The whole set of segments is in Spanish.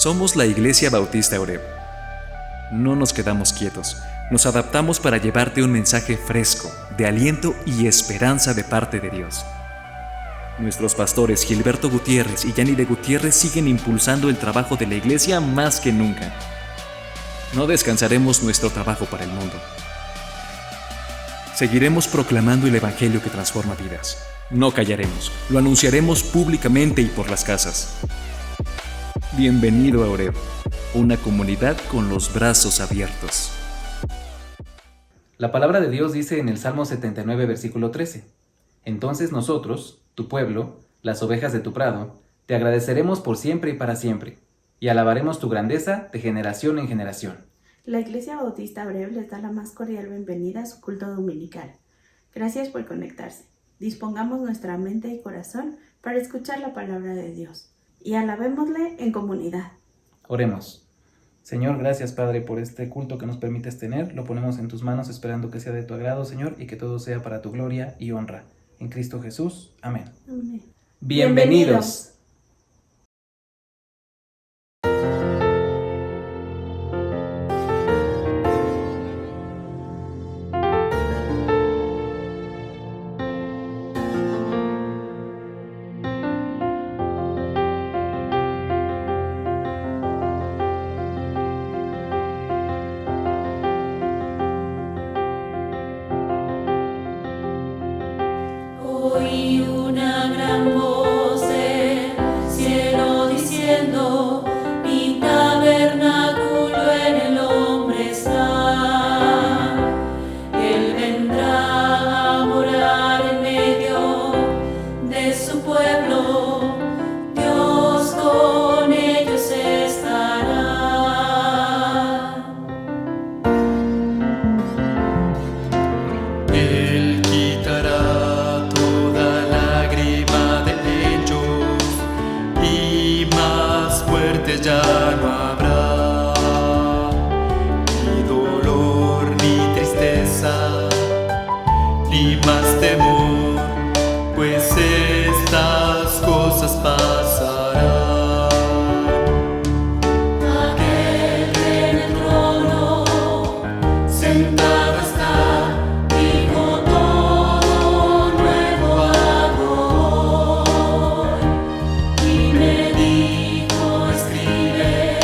Somos la Iglesia Bautista Oreb. No nos quedamos quietos, nos adaptamos para llevarte un mensaje fresco, de aliento y esperanza de parte de Dios. Nuestros pastores Gilberto Gutiérrez y Yanni de Gutiérrez siguen impulsando el trabajo de la Iglesia más que nunca. No descansaremos nuestro trabajo para el mundo. Seguiremos proclamando el Evangelio que transforma vidas. No callaremos, lo anunciaremos públicamente y por las casas. Bienvenido a Oreb, una comunidad con los brazos abiertos. La palabra de Dios dice en el Salmo 79, versículo 13: Entonces nosotros, tu pueblo, las ovejas de tu prado, te agradeceremos por siempre y para siempre, y alabaremos tu grandeza de generación en generación. La Iglesia Bautista Oreb les da la más cordial bienvenida a su culto dominical. Gracias por conectarse. Dispongamos nuestra mente y corazón para escuchar la palabra de Dios y alabémosle en comunidad. Oremos. Señor, gracias Padre por este culto que nos permites tener. Lo ponemos en tus manos esperando que sea de tu agrado, Señor, y que todo sea para tu gloria y honra. En Cristo Jesús. Amén. Amén. Bienvenidos. Oí una gran voz del cielo diciendo: mi tabernáculo en el hombre está. Él vendrá a morar en medio de su pueblo, Dios con ellos estará. Él quitará toda lágrima de ellos, y más fuertes ya no habrá, ni dolor, ni tristeza, ni más temor, pues estas cosas pasarán. Aquel que en el trono sentado está, dijo: todo nuevo hago hoy. Y me dijo: escribe,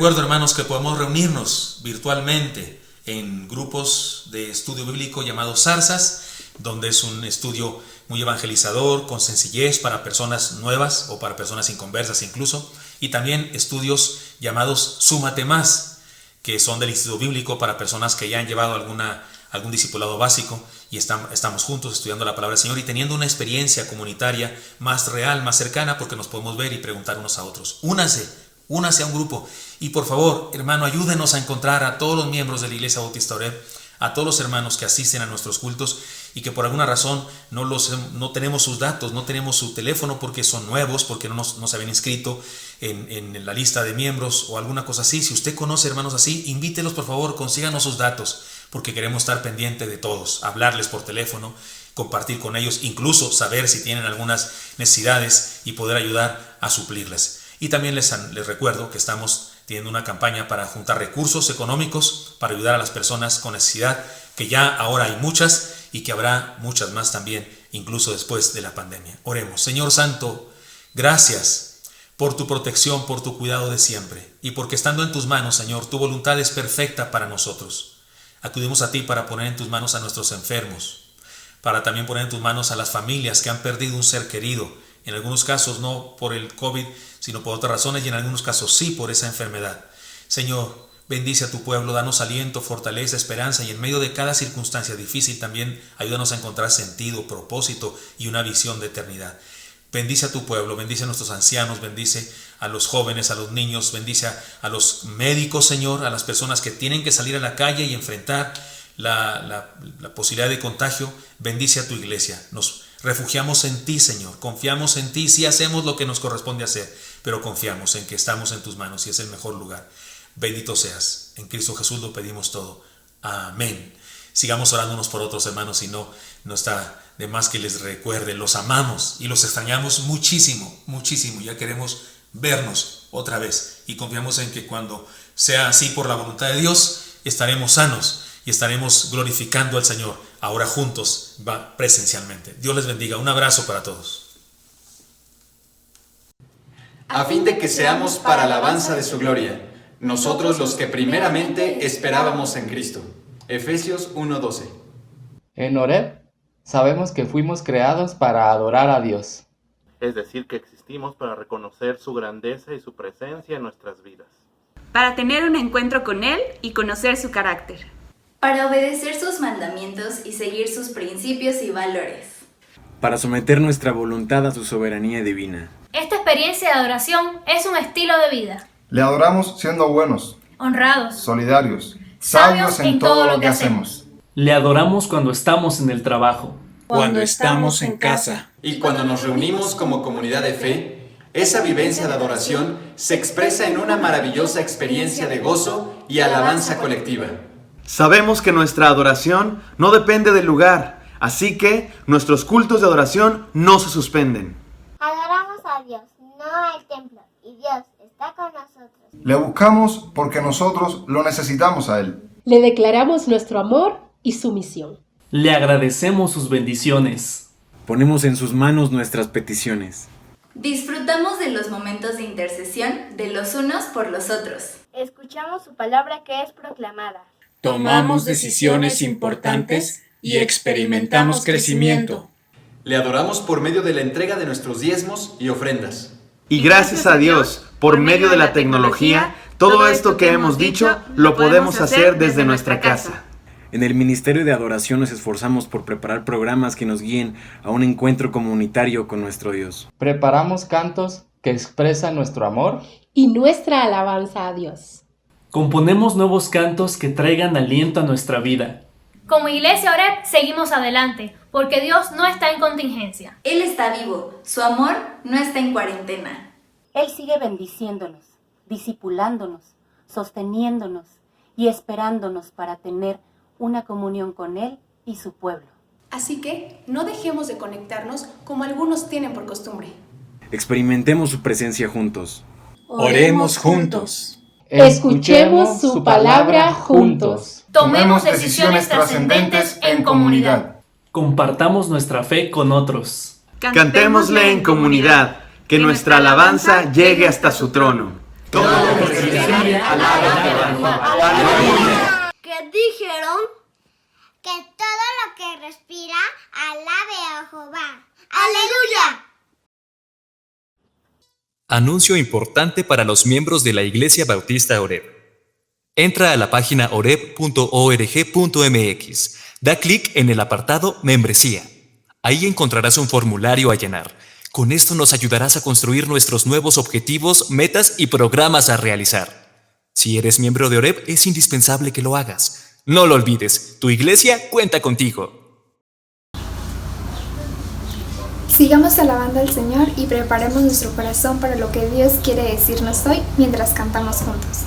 recuerdo, hermanos, que podemos reunirnos virtualmente en grupos de estudio bíblico llamados Zarzas, donde es un estudio muy evangelizador, con sencillez para personas nuevas o para personas inconversas incluso, y también estudios llamados Súmate Más, que son del Instituto Bíblico para personas que ya han llevado algún discipulado básico y estamos juntos estudiando la palabra del Señor y teniendo una experiencia comunitaria más real, más cercana, porque nos podemos ver y preguntar unos a otros. Únase a un grupo y por favor, hermano, ayúdenos a encontrar a todos los miembros de la Iglesia Bautista Oreb, a todos los hermanos que asisten a nuestros cultos y que por alguna razón no tenemos sus datos, no tenemos su teléfono porque son nuevos, porque no se habían inscrito en la lista de miembros o alguna cosa así. Si usted conoce hermanos así, invítelos por favor, consíganos sus datos, porque queremos estar pendiente de todos, hablarles por teléfono, compartir con ellos, incluso saber si tienen algunas necesidades y poder ayudar a suplirles. Y también les recuerdo que estamos teniendo una campaña para juntar recursos económicos para ayudar a las personas con necesidad, que ya ahora hay muchas y que habrá muchas más también, incluso después de la pandemia. Oremos. Señor Santo, gracias por tu protección, por tu cuidado de siempre y porque estando en tus manos, Señor, tu voluntad es perfecta para nosotros. Acudimos a ti para poner en tus manos a nuestros enfermos, para también poner en tus manos a las familias que han perdido un ser querido, en algunos casos no por el COVID, sino por otras razones y en algunos casos sí por esa enfermedad. Señor, bendice a tu pueblo, danos aliento, fortaleza, esperanza y en medio de cada circunstancia difícil también ayúdanos a encontrar sentido, propósito y una visión de eternidad. Bendice a tu pueblo, bendice a nuestros ancianos, bendice a los jóvenes, a los niños, bendice a los médicos, Señor, a las personas que tienen que salir a la calle y enfrentar la posibilidad de contagio. Bendice a tu iglesia. Nos refugiamos en ti, Señor, confiamos en ti, sí hacemos lo que nos corresponde hacer, pero confiamos en que estamos en tus manos y es el mejor lugar. Bendito seas. En Cristo Jesús lo pedimos todo. Amén. Sigamos orando unos por otros, hermanos, y no está de más que les recuerde, los amamos y los extrañamos muchísimo, muchísimo. Ya queremos vernos otra vez y confiamos en que cuando sea así por la voluntad de Dios, estaremos sanos y estaremos glorificando al Señor, ahora juntos, presencialmente. Dios les bendiga. Un abrazo para todos. A fin de que seamos para alabanza de su gloria, nosotros los que primeramente esperábamos en Cristo. Efesios 1:12. En Oreb sabemos que fuimos creados para adorar a Dios. Es decir, que existimos para reconocer su grandeza y su presencia en nuestras vidas. Para tener un encuentro con Él y conocer su carácter. Para obedecer sus mandamientos y seguir sus principios y valores. Para someter nuestra voluntad a su soberanía divina. Esta experiencia de adoración es un estilo de vida. Le adoramos siendo buenos, honrados, solidarios, sabios en todo lo que hacemos. Le adoramos cuando estamos en el trabajo, cuando estamos en casa y cuando nos reunimos como comunidad de fe. Esa vivencia de adoración se expresa en una maravillosa experiencia de gozo y alabanza colectiva. Sabemos que nuestra adoración no depende del lugar, así que nuestros cultos de adoración no se suspenden. Adoramos a Dios, no al templo, y Dios está con nosotros. Le buscamos porque nosotros lo necesitamos a Él. Le declaramos nuestro amor y su misión. Le agradecemos sus bendiciones. Ponemos en sus manos nuestras peticiones. Disfrutamos de los momentos de intercesión de los unos por los otros. Escuchamos su palabra que es proclamada. Tomamos decisiones importantes y experimentamos crecimiento. Le adoramos por medio de la entrega de nuestros diezmos y ofrendas. Y gracias a Dios, por medio de la tecnología, todo esto que hemos dicho lo podemos hacer desde nuestra casa. En el Ministerio de Adoración nos esforzamos por preparar programas que nos guíen a un encuentro comunitario con nuestro Dios. Preparamos cantos que expresan nuestro amor y nuestra alabanza a Dios. Componemos nuevos cantos que traigan aliento a nuestra vida. Como Iglesia Oreb seguimos adelante, porque Dios no está en contingencia. Él está vivo, su amor no está en cuarentena. Él sigue bendiciéndonos, discipulándonos, sosteniéndonos y esperándonos para tener una comunión con Él y su pueblo. Así que no dejemos de conectarnos como algunos tienen por costumbre. Experimentemos su presencia juntos. Oremos juntos. Escuchemos su palabra juntos. Tomemos decisiones trascendentes en comunidad. Compartamos nuestra fe con otros. Cantémosle en comunidad, que nuestra alabanza llegue hasta su trono. Todo lo que se respire, alabe a Jehová. Aleluya. ¿Qué dijeron? Que todo lo que respira, alabe a Jehová. ¡Aleluya! Anuncio importante para los miembros de la Iglesia Bautista Oreb. Entra a la página oreb.org.mx. Da clic en el apartado Membresía. Ahí encontrarás un formulario a llenar. Con esto nos ayudarás a construir nuestros nuevos objetivos, metas y programas a realizar. Si eres miembro de Oreb, es indispensable que lo hagas. No lo olvides, tu iglesia cuenta contigo. Sigamos alabando al Señor y preparemos nuestro corazón para lo que Dios quiere decirnos hoy mientras cantamos juntos.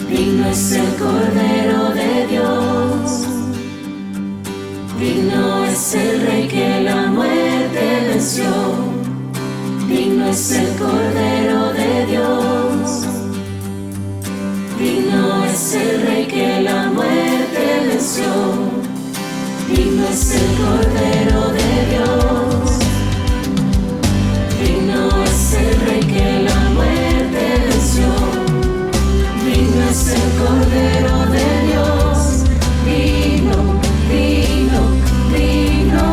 Digno es el Cordero de Dios, digno es el Rey que la muerte venció, digno es el Cordero de Dios, digno es el Rey que la muerte venció, digno es el Cordero de Dios, digno es el Rey que la muerte venció. Digno es el Cordero de Dios, digno, digno, digno,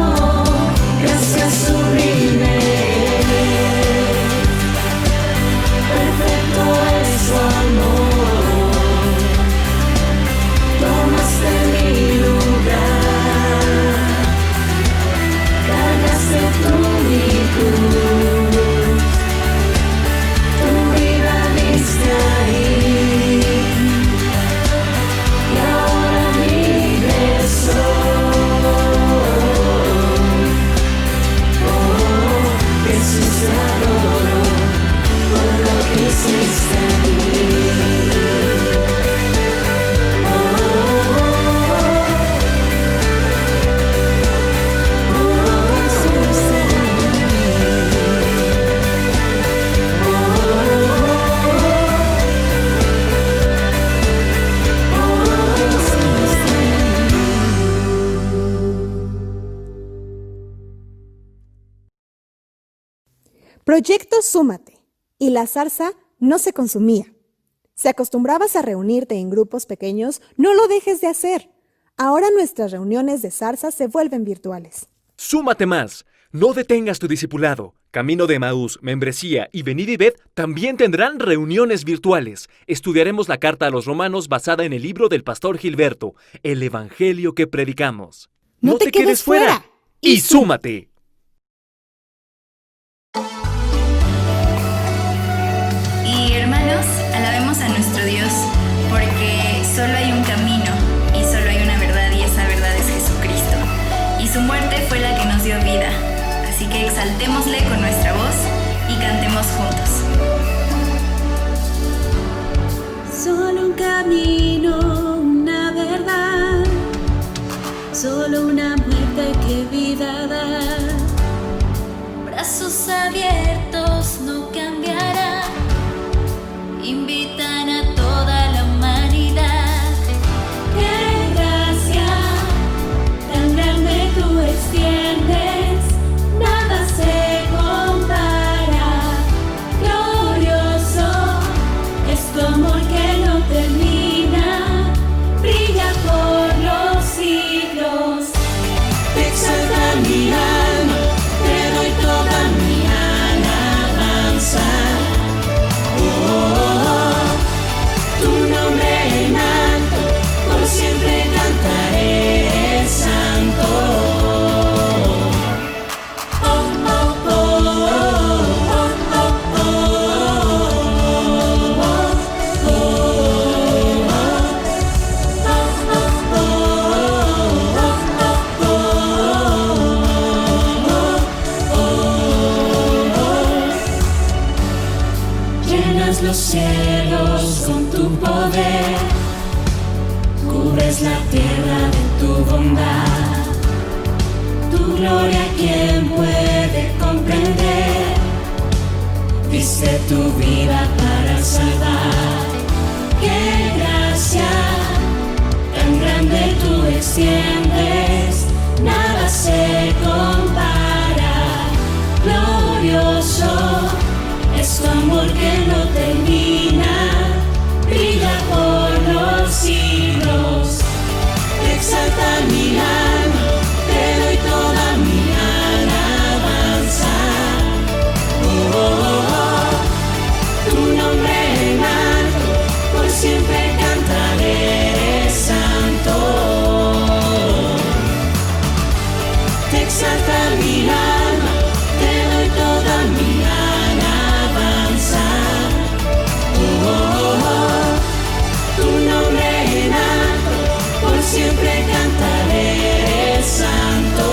gracias sublime. Perfecto es su amor, tomaste mi lugar, Proyecto Súmate. Y la zarza no se consumía. Si acostumbrabas a reunirte en grupos pequeños, no lo dejes de hacer. Ahora nuestras reuniones de zarza se vuelven virtuales. ¡Súmate más! No detengas tu discipulado. Camino de Emaús, Membresía y Venid y Ved también tendrán reuniones virtuales. Estudiaremos la carta a los romanos basada en el libro del pastor Gilberto, el evangelio que predicamos. ¡No te quedes fuera! ¡Y súmate! Y hermanos, alabemos a nuestro Dios, porque solo hay un camino y solo hay una verdad, y esa verdad es Jesucristo. Y su muerte fue la que nos dio vida. Así que exaltémosle con nuestra voz y cantemos juntos. Solo un camino, una verdad, solo una muerte que vida da. Brazos abiertos no cambiarán, invitan a toda la humanidad. ¡Qué gracia tan grande tú extiendes! Nada se compara, glorioso es tu amor que no termina, brilla por los siglos. Te exalta mi alma, te doy toda mi alabanza. Tu nombre en alto, por siempre cantaré santo. Llenas los cielos con tu poder, cubres la tierra de tu bondad. Tu gloria, ¿quién puede comprender? Diste tu vida para salvar. ¡Qué gracia tan grande tú extiendes! Nada se compara, glorioso es tu amor que no termina, brilla por los siglos. Te exalta mi alma, te doy toda mi alabanza. Tu nombre en alto, por siempre cantaré santo. Te exalta mi alma, te doy toda mi alabanza. Tu nombre en alto, por siempre cantaré santo.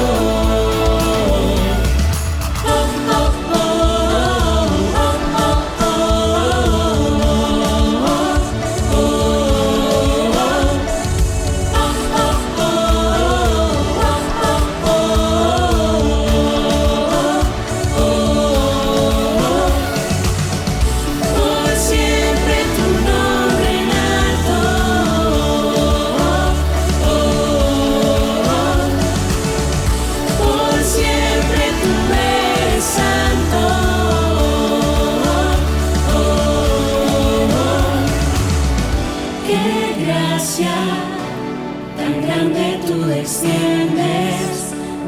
Extiendes,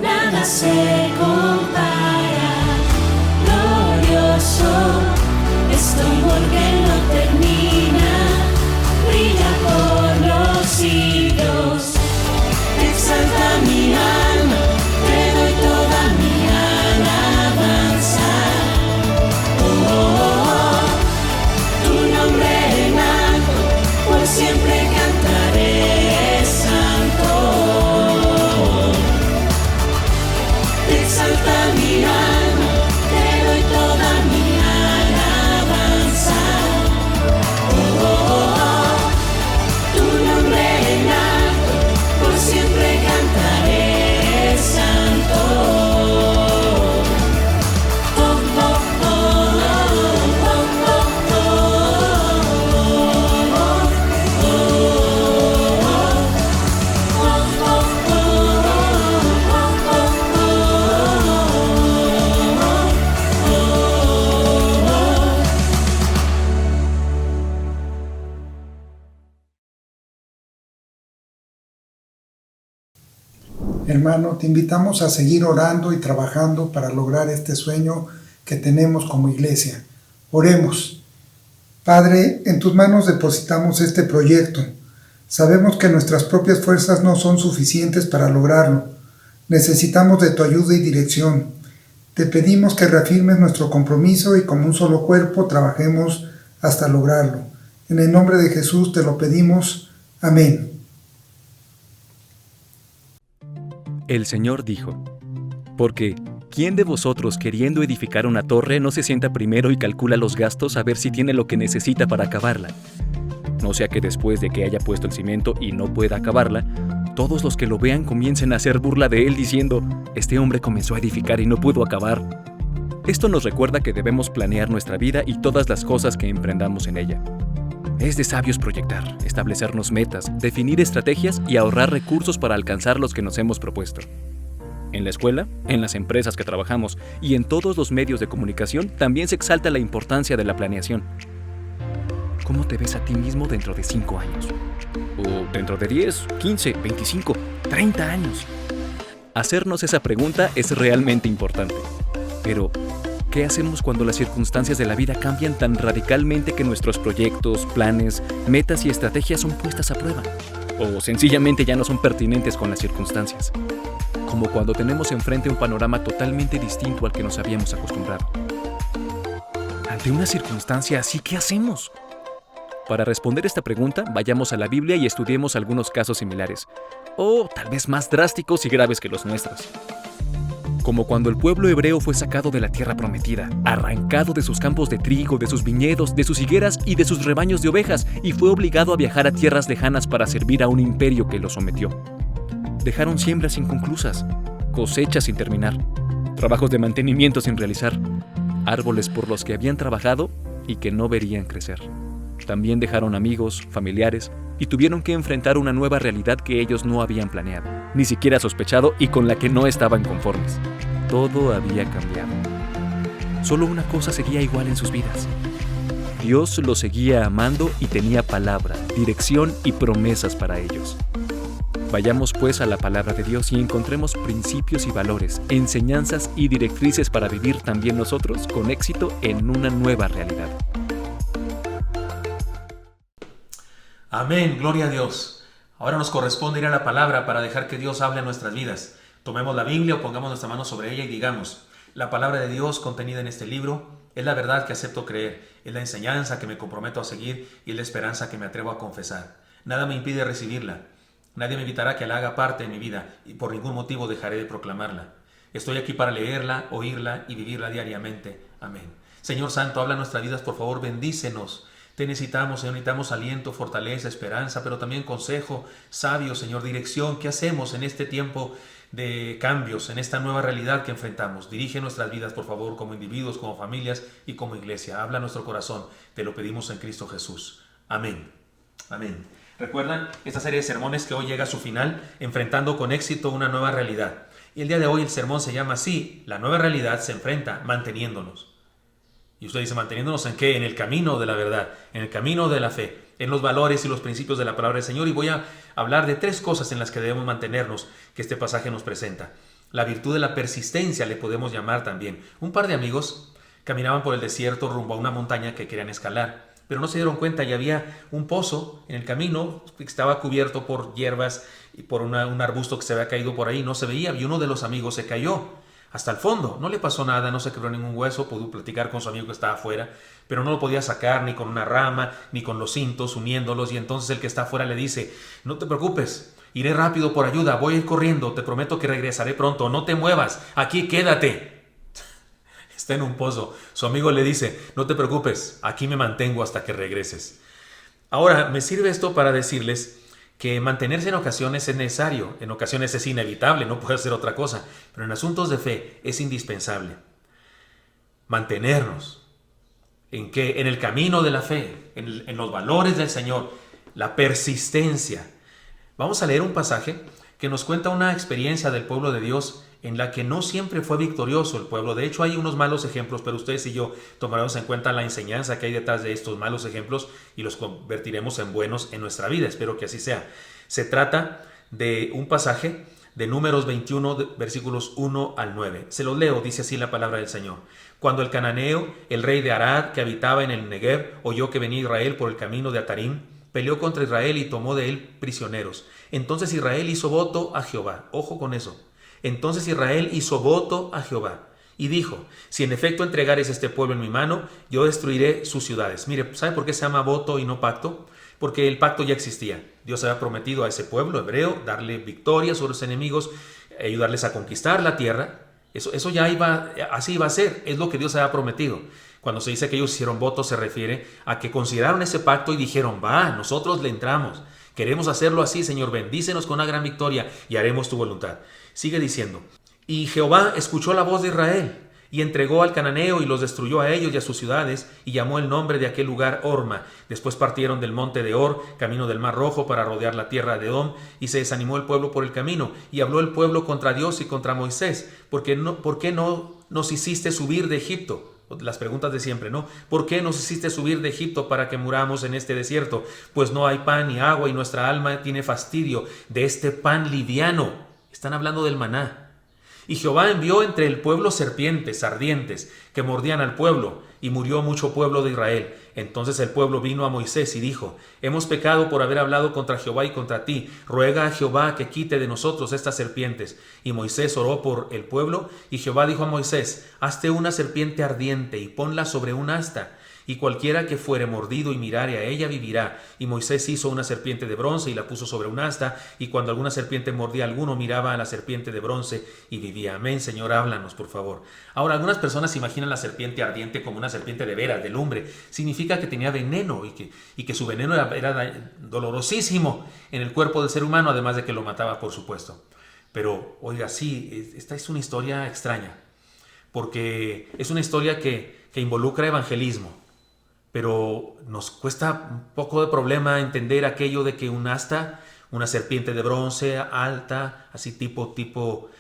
nada se compara, glorioso es tu amor que no termina, brilla por los siglos. Te exalta mi alma, te doy toda mi alabanza. Tu nombre en alto, por siempre cantaré santo. Te exalta mi alma, te doy toda mi alabanza. Tu nombre en alto, por siempre cantaré santo. Hermano, te invitamos a seguir orando y trabajando para lograr este sueño que tenemos como iglesia. Oremos. Padre, en tus manos depositamos este proyecto. Sabemos que nuestras propias fuerzas no son suficientes para lograrlo. Necesitamos de tu ayuda y dirección. Te pedimos que reafirmes nuestro compromiso y como un solo cuerpo trabajemos hasta lograrlo. En el nombre de Jesús te lo pedimos. Amén. El Señor dijo: porque ¿quién de vosotros, queriendo edificar una torre, no se sienta primero y calcula los gastos a ver si tiene lo que necesita para acabarla? No sea que después de que haya puesto el cimiento y no pueda acabarla, todos los que lo vean comiencen a hacer burla de él diciendo: este hombre comenzó a edificar y no pudo acabar. Esto nos recuerda que debemos planear nuestra vida y todas las cosas que emprendamos en ella. Es de sabios proyectar, establecernos metas, definir estrategias y ahorrar recursos para alcanzar los que nos hemos propuesto. En la escuela, en las empresas que trabajamos y en todos los medios de comunicación también se exalta la importancia de la planeación. ¿Cómo te ves a ti mismo dentro de 5 años? ¿O dentro de 10, 15, 25, 30 años? Hacernos esa pregunta es realmente importante. Pero, ¿qué hacemos cuando las circunstancias de la vida cambian tan radicalmente que nuestros proyectos, planes, metas y estrategias son puestas a prueba? O sencillamente ya no son pertinentes con las circunstancias. Como cuando tenemos enfrente un panorama totalmente distinto al que nos habíamos acostumbrado. Ante una circunstancia así, ¿qué hacemos? Para responder esta pregunta, vayamos a la Biblia y estudiemos algunos casos similares, o tal vez más drásticos y graves que los nuestros. Como cuando el pueblo hebreo fue sacado de la tierra prometida, arrancado de sus campos de trigo, de sus viñedos, de sus higueras y de sus rebaños de ovejas, y fue obligado a viajar a tierras lejanas para servir a un imperio que lo sometió. Dejaron siembras inconclusas, cosechas sin terminar, trabajos de mantenimiento sin realizar, árboles por los que habían trabajado y que no verían crecer. También dejaron amigos, familiares, y tuvieron que enfrentar una nueva realidad que ellos no habían planeado, ni siquiera sospechado y con la que no estaban conformes. Todo había cambiado. Solo una cosa seguía igual en sus vidas. Dios los seguía amando y tenía palabra, dirección y promesas para ellos. Vayamos pues a la palabra de Dios y encontremos principios y valores, enseñanzas y directrices para vivir también nosotros con éxito en una nueva realidad. Amén, gloria a Dios. Ahora nos corresponde ir a la palabra para dejar que Dios hable en nuestras vidas. Tomemos la Biblia o pongamos nuestra mano sobre ella y digamos: la palabra de Dios contenida en este libro es la verdad que acepto creer, es la enseñanza que me comprometo a seguir y es la esperanza que me atrevo a confesar. Nada me impide recibirla. Nadie me evitará que la haga parte de mi vida y por ningún motivo dejaré de proclamarla. Estoy aquí para leerla, oírla y vivirla diariamente. Amén. Señor Santo, habla en nuestras vidas, por favor, bendícenos. Te necesitamos, Señor, necesitamos aliento, fortaleza, esperanza, pero también consejo, sabio, Señor, dirección. ¿Qué hacemos en este tiempo de cambios, en esta nueva realidad que enfrentamos? Dirige nuestras vidas, por favor, como individuos, como familias y como iglesia. Habla a nuestro corazón. Te lo pedimos en Cristo Jesús. Amén. Amén. ¿Recuerdan esta serie de sermones que hoy llega a su final, enfrentando con éxito una nueva realidad? Y el día de hoy el sermón se llama así: la nueva realidad se enfrenta manteniéndonos. Y usted dice, ¿manteniéndonos en qué? En el camino de la verdad, en el camino de la fe, en los valores y los principios de la palabra del Señor. Y voy a hablar de 3 cosas en las que debemos mantenernos, que este pasaje nos presenta. La virtud de la persistencia le podemos llamar también. Un par de amigos caminaban por el desierto rumbo a una montaña que querían escalar, pero no se dieron cuenta y había un pozo en el camino que estaba cubierto por hierbas y por un arbusto que se había caído por ahí, no se veía, y uno de los amigos se cayó hasta el fondo. No le pasó nada, no se quebró ningún hueso, pudo platicar con su amigo que estaba afuera, pero no lo podía sacar ni con una rama, ni con los cintos uniéndolos, y entonces el que está afuera le dice: no te preocupes, iré rápido por ayuda, voy a ir corriendo, te prometo que regresaré pronto, no te muevas, aquí quédate. Está en un pozo. Su amigo le dice: no te preocupes, aquí me mantengo hasta que regreses. Ahora, me sirve esto para decirles que mantenerse en ocasiones es necesario, en ocasiones es inevitable, no puede ser otra cosa, pero en asuntos de fe es indispensable. Mantenernos. ¿En qué? En el camino de la fe, en los valores del Señor, la persistencia. Vamos a leer un pasaje que nos cuenta una experiencia del pueblo de Dios en la que no siempre fue victorioso el pueblo. De hecho, hay unos malos ejemplos, pero ustedes y yo tomaremos en cuenta la enseñanza que hay detrás de estos malos ejemplos y los convertiremos en buenos en nuestra vida. Espero que así sea. Se trata de un pasaje de Números 21, versículos 1 al 9. Se los leo, dice así la palabra del Señor. Cuando el cananeo, el rey de Arad, que habitaba en el Negev, oyó que venía Israel por el camino de Atarim, peleó contra Israel y tomó de él prisioneros. Entonces Israel hizo voto a Jehová. Ojo con eso. Entonces Israel hizo voto a Jehová y dijo, si en efecto entregares este pueblo en mi mano, yo destruiré sus ciudades. Mire, ¿sabe por qué se llama voto y no pacto? Porque el pacto ya existía. Dios había prometido a ese pueblo hebreo darle victoria sobre sus enemigos, ayudarles a conquistar la tierra. Eso ya así iba a ser. Es lo que Dios había prometido. Cuando se dice que ellos hicieron voto, se refiere a que consideraron ese pacto y dijeron, va, nosotros le entramos. Queremos hacerlo así, Señor, bendícenos con una gran victoria y haremos tu voluntad. Sigue diciendo, y Jehová escuchó la voz de Israel y entregó al cananeo y los destruyó a ellos y a sus ciudades y llamó el nombre de aquel lugar Horma. Después partieron del monte de Hor, camino del Mar Rojo, para rodear la tierra de Edom, y se desanimó el pueblo por el camino, y habló el pueblo contra Dios y contra Moisés. ¿Por qué no nos hiciste subir de Egipto? Las preguntas de siempre, ¿no? ¿Por qué nos hiciste subir de Egipto para que muramos en este desierto? Pues no hay pan ni agua y nuestra alma tiene fastidio de este pan liviano. Están hablando del maná. Y Jehová envió entre el pueblo serpientes ardientes que mordían al pueblo, y murió mucho pueblo de Israel. Entonces el pueblo vino a Moisés y dijo, hemos pecado por haber hablado contra Jehová y contra ti. Ruega a Jehová que quite de nosotros estas serpientes. Y Moisés oró por el pueblo, y Jehová dijo a Moisés, hazte una serpiente ardiente y ponla sobre un asta, y cualquiera que fuere mordido y mirare a ella vivirá. Y Moisés hizo una serpiente de bronce y la puso sobre un asta, y cuando alguna serpiente mordía a alguno, miraba a la serpiente de bronce y vivía. Amén. Señor, háblanos, por favor. Ahora, algunas personas imaginan la serpiente ardiente como una serpiente de veras, de lumbre. Significa que tenía veneno y que su veneno era dolorosísimo en el cuerpo del ser humano, además de que lo mataba, por supuesto. Pero, oiga, sí, esta es una historia extraña, porque es una historia que involucra evangelismo. Pero nos cuesta un poco de problema entender aquello de que un asta, una serpiente de bronce alta, así tipo,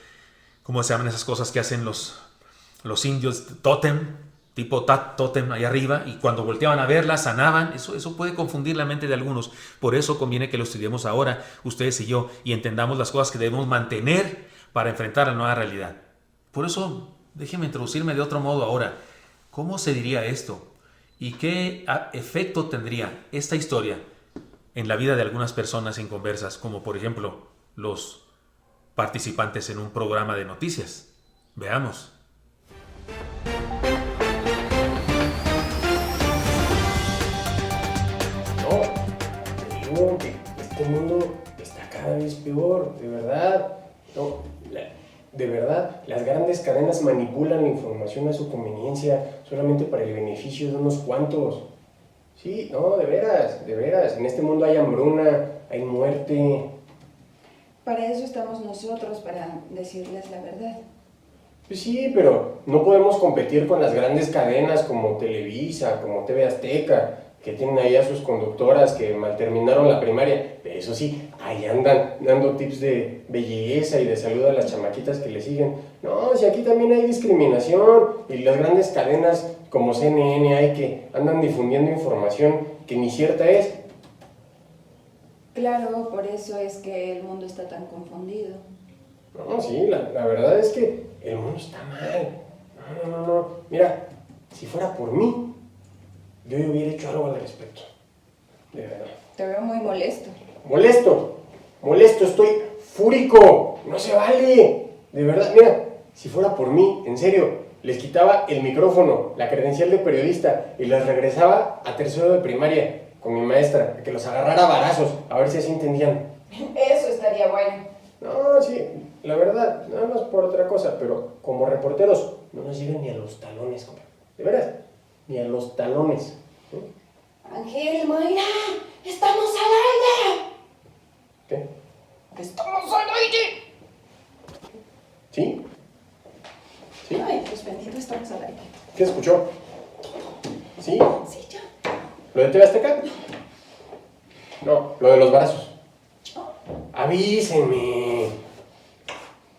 ¿cómo se llaman esas cosas que hacen los indios? Tótem, tipo tótem ahí arriba, y cuando volteaban a verla sanaban. Eso puede confundir la mente de algunos. Por eso conviene que lo estudiemos ahora, ustedes y yo, y entendamos las cosas que debemos mantener para enfrentar la nueva realidad. Por eso, déjenme introducirme de otro modo ahora. ¿Cómo se diría esto? ¿Y qué efecto tendría esta historia en la vida de algunas personas inconversas, como por ejemplo los participantes en un programa de noticias? Veamos. No, te digo que este mundo está cada vez peor, de verdad. No, de verdad, las grandes cadenas manipulan la información a su conveniencia solamente para el beneficio de unos cuantos. Sí, no, de veras, en este mundo hay hambruna, hay muerte. Para eso estamos nosotros, para decirles la verdad. Pues sí, pero no podemos competir con las grandes cadenas como Televisa, como TV Azteca, que tienen ahí a sus conductoras que mal terminaron la primaria. Pero eso sí, ahí andan dando tips de belleza y de salud a las chamaquitas que le siguen. No, si aquí también hay discriminación, y las grandes cadenas como CNN hay que andan difundiendo información que ni cierta es. Claro, por eso es que el mundo está tan confundido. No, sí, la verdad es que el mundo está mal. No. Mira, si fuera por mí, yo hubiera hecho algo al respecto. De verdad. Te veo muy molesto. Molesto, estoy fúrico. No se vale. De verdad, mira, si fuera por mí, en serio, les quitaba el micrófono, la credencial de periodista y las regresaba a tercero de primaria con mi maestra, que los agarrara a varazos, a ver si así entendían. Eso estaría bueno. No, sí, la verdad, nada más por otra cosa, pero como reporteros no nos llegan ni a los talones, compa. De veras, ni a los talones. Ángel, Mayra, estamos al aire. ¿Qué? ¡Estamos al aire! ¿Sí? Ay, pues bendito, estamos al aire. ¿Qué escuchó? ¿Sí? Sí, ya. ¿Lo de TV Azteca? No, lo de los brazos. Avísenme.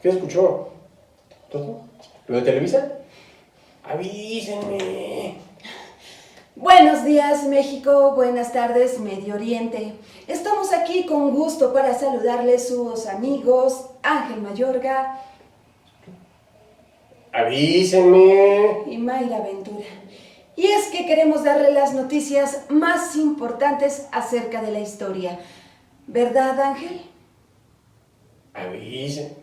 ¿Qué escuchó? ¿Todo? ¿Lo de Televisa? Avísenme. Buenos días, México. Buenas tardes, Medio Oriente. Estamos aquí con gusto para saludarles sus amigos Ángel Mayorga. Avísenme. Y Mayra Ventura. Y es que queremos darle las noticias más importantes acerca de la historia. ¿Verdad, Ángel? Avisen.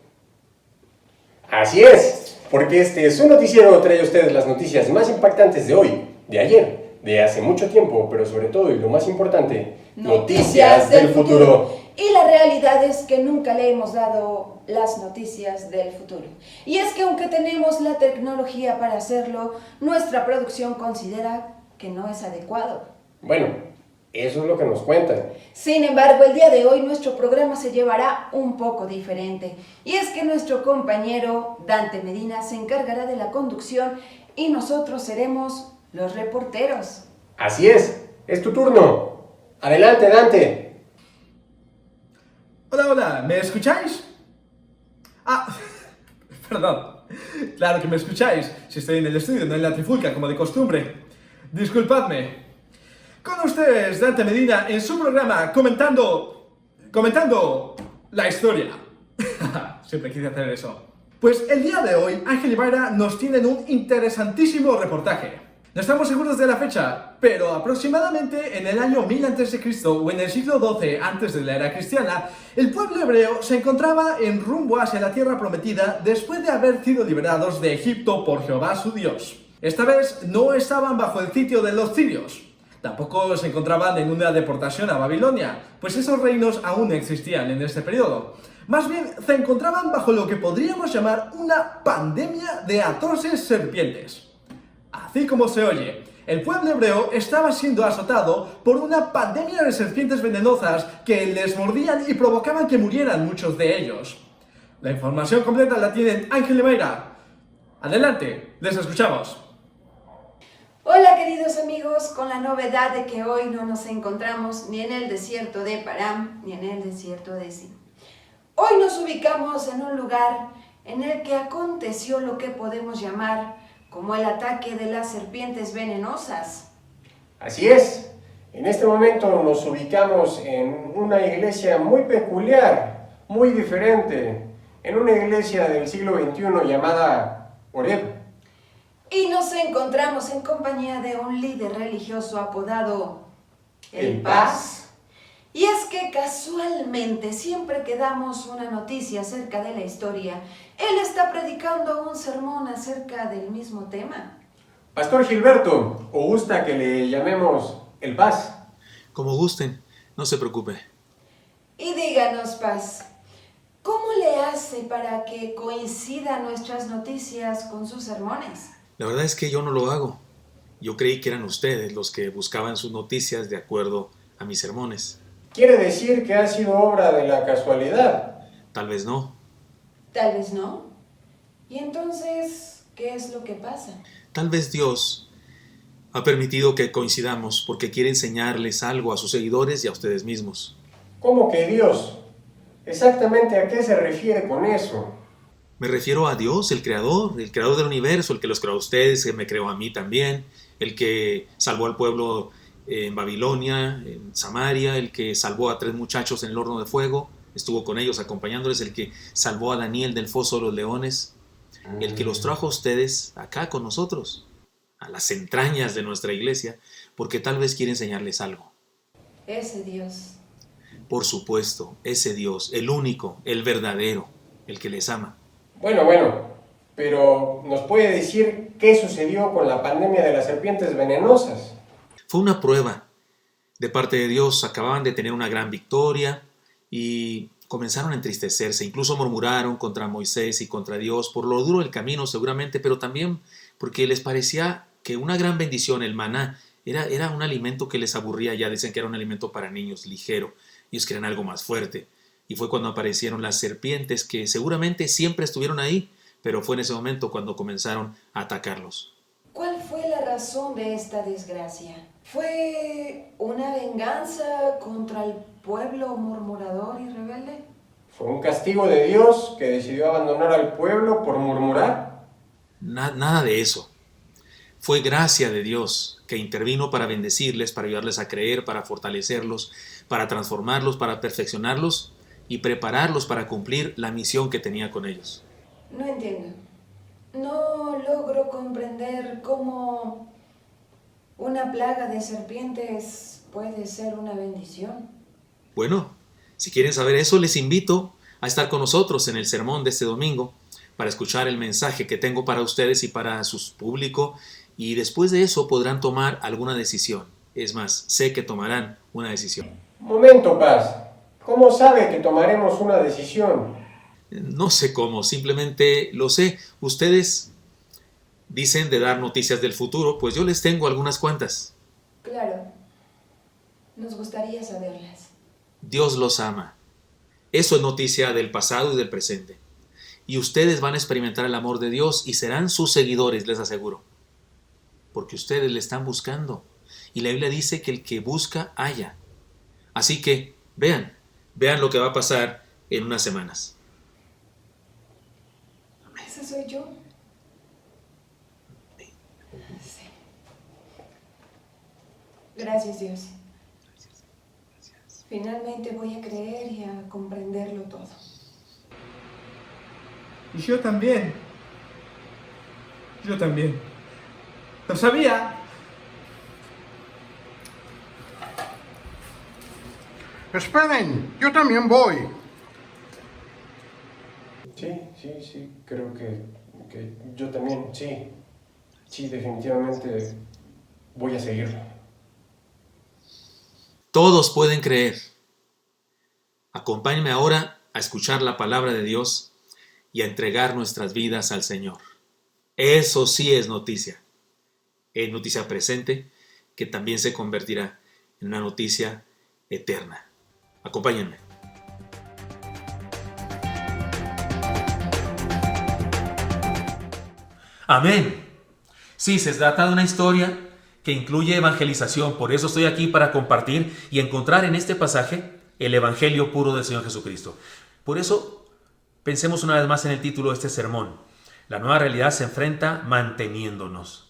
Así es, porque este es un noticiero trae a ustedes las noticias más impactantes de hoy, de ayer, de hace mucho tiempo, pero sobre todo y lo más importante, noticias del futuro. Y la realidad es que nunca le hemos dado las noticias del futuro. Y es que aunque tenemos la tecnología para hacerlo, nuestra producción considera que no es adecuado. Bueno, eso es lo que nos cuentan. Sin embargo, el día de hoy nuestro programa se llevará un poco diferente. Y es que nuestro compañero Dante Medina se encargará de la conducción y nosotros seremos los reporteros. Así es tu turno. Adelante, Dante. Hola, ¿me escucháis? Perdón. Claro que me escucháis, si estoy en el estudio, no en la trifulca, como de costumbre. Disculpadme. Con ustedes, Dante Medina, en su programa comentando la historia. Siempre quise hacer eso. Pues el día de hoy, Ángel y Mayra nos tienen un interesantísimo reportaje. No estamos seguros de la fecha, pero aproximadamente en el año 1000 a.C. o en el siglo XII antes de la era cristiana, el pueblo hebreo se encontraba en rumbo hacia la tierra prometida después de haber sido liberados de Egipto por Jehová su Dios. Esta vez no estaban bajo el sitio de los sirios. Tampoco se encontraban en una deportación a Babilonia, pues esos reinos aún existían en este periodo. Más bien, se encontraban bajo lo que podríamos llamar una pandemia de atroces serpientes. Así como se oye, el pueblo hebreo estaba siendo azotado por una pandemia de serpientes venenosas que les mordían y provocaban que murieran muchos de ellos. La información completa la tienen Ángel y Mayra. Adelante, les escuchamos. Hola queridos amigos, con la novedad de que hoy no nos encontramos ni en el desierto de Param ni en el desierto de Sin. Hoy nos ubicamos en un lugar en el que aconteció lo que podemos llamar como el ataque de las serpientes venenosas. Así es, en este momento nos ubicamos en una iglesia muy peculiar, muy diferente, en una iglesia del siglo XXI llamada Oreb. Y nos encontramos en compañía de un líder religioso apodado El Paz. Y es que casualmente, siempre que damos una noticia acerca de la historia, él está predicando un sermón acerca del mismo tema. Pastor Gilberto, ¿o gusta que le llamemos El Paz? Como gusten, no se preocupe. Y díganos, Paz, ¿cómo le hace para que coincidan nuestras noticias con sus sermones? La verdad es que yo no lo hago. Yo creí que eran ustedes los que buscaban sus noticias de acuerdo a mis sermones. ¿Quiere decir que ha sido obra de la casualidad? Tal vez no. Tal vez no. ¿Y entonces qué es lo que pasa? Tal vez Dios ha permitido que coincidamos porque quiere enseñarles algo a sus seguidores y a ustedes mismos. ¿Cómo que Dios? ¿Exactamente a qué se refiere con eso? Me refiero a Dios, el creador del universo, el que los creó a ustedes, que me creó a mí también, el que salvó al pueblo en Babilonia, en Samaria, el que salvó a 3 muchachos en el horno de fuego, estuvo con ellos acompañándoles, el que salvó a Daniel del foso de los leones, el que los trajo a ustedes acá con nosotros, a las entrañas de nuestra iglesia, porque tal vez quiere enseñarles algo. Ese Dios. Por supuesto, ese Dios, el único, el verdadero, el que les ama. Bueno, pero ¿nos puede decir qué sucedió con la pandemia de las serpientes venenosas? Fue una prueba de parte de Dios. Acababan de tener una gran victoria y comenzaron a entristecerse. Incluso murmuraron contra Moisés y contra Dios por lo duro del camino seguramente, pero también porque les parecía que una gran bendición, el maná, era un alimento que les aburría ya. Dicen que era un alimento para niños ligero. Ellos querían algo más fuerte. Y fue cuando aparecieron las serpientes que seguramente siempre estuvieron ahí, pero fue en ese momento cuando comenzaron a atacarlos. ¿Cuál fue la razón de esta desgracia? ¿Fue una venganza contra el pueblo murmurador y rebelde? ¿Fue un castigo de Dios que decidió abandonar al pueblo por murmurar? Nada de eso. Fue gracia de Dios que intervino para bendecirles, para ayudarles a creer, para fortalecerlos, para transformarlos, para perfeccionarlos y prepararlos para cumplir la misión que tenía con ellos. No entiendo. No logro comprender cómo una plaga de serpientes puede ser una bendición. Bueno, si quieren saber eso, les invito a estar con nosotros en el sermón de este domingo para escuchar el mensaje que tengo para ustedes y para su público, y después de eso podrán tomar alguna decisión. Es más, sé que tomarán una decisión. Momento, Paz. ¿Cómo sabe que tomaremos una decisión? No sé cómo, simplemente lo sé. Ustedes dicen de dar noticias del futuro, pues yo les tengo algunas cuantas. Claro. Nos gustaría saberlas. Dios los ama. Eso es noticia del pasado y del presente. Y ustedes van a experimentar el amor de Dios y serán sus seguidores, les aseguro. Porque ustedes le están buscando. Y la Biblia dice que el que busca, halla. Así que vean lo que va a pasar en unas semanas. ¿Esa soy yo? Sí. Gracias, Dios. Finalmente voy a creer y a comprenderlo todo. Y yo también. Lo sabía. Esperen, yo también voy. Sí, creo que yo también, sí, definitivamente voy a seguirlo. Todos pueden creer. Acompáñenme ahora a escuchar la palabra de Dios y a entregar nuestras vidas al Señor. Eso sí es noticia. Es noticia presente que también se convertirá en una noticia eterna. Acompáñenme. Amén. Sí, se trata de una historia que incluye evangelización. Por eso estoy aquí para compartir y encontrar en este pasaje el evangelio puro del Señor Jesucristo. Por eso pensemos una vez más en el título de este sermón. La nueva realidad se enfrenta manteniéndonos.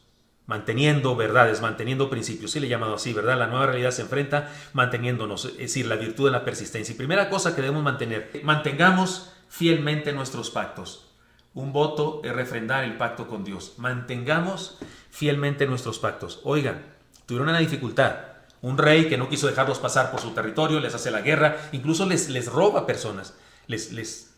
Manteniendo verdades, manteniendo principios. Sí le he llamado así, ¿verdad? La nueva realidad se enfrenta manteniéndonos. Es decir, la virtud de la persistencia. Y primera cosa que debemos mantener. Mantengamos fielmente nuestros pactos. Un voto es refrendar el pacto con Dios. Mantengamos fielmente nuestros pactos. Oigan, tuvieron una dificultad. Un rey que no quiso dejarlos pasar por su territorio, les hace la guerra, incluso les roba personas, les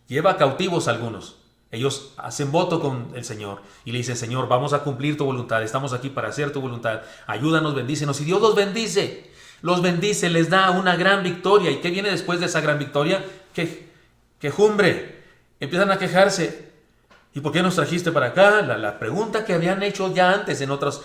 lleva cautivos a algunos. Ellos hacen voto con el Señor y le dicen: Señor, vamos a cumplir tu voluntad, estamos aquí para hacer tu voluntad, ayúdanos, bendícenos. Y Dios los bendice, les da una gran victoria. ¿Y qué viene después de esa gran victoria? Quejumbre, empiezan a quejarse. ¿Y por qué nos trajiste para acá? La pregunta que habían hecho ya antes en otras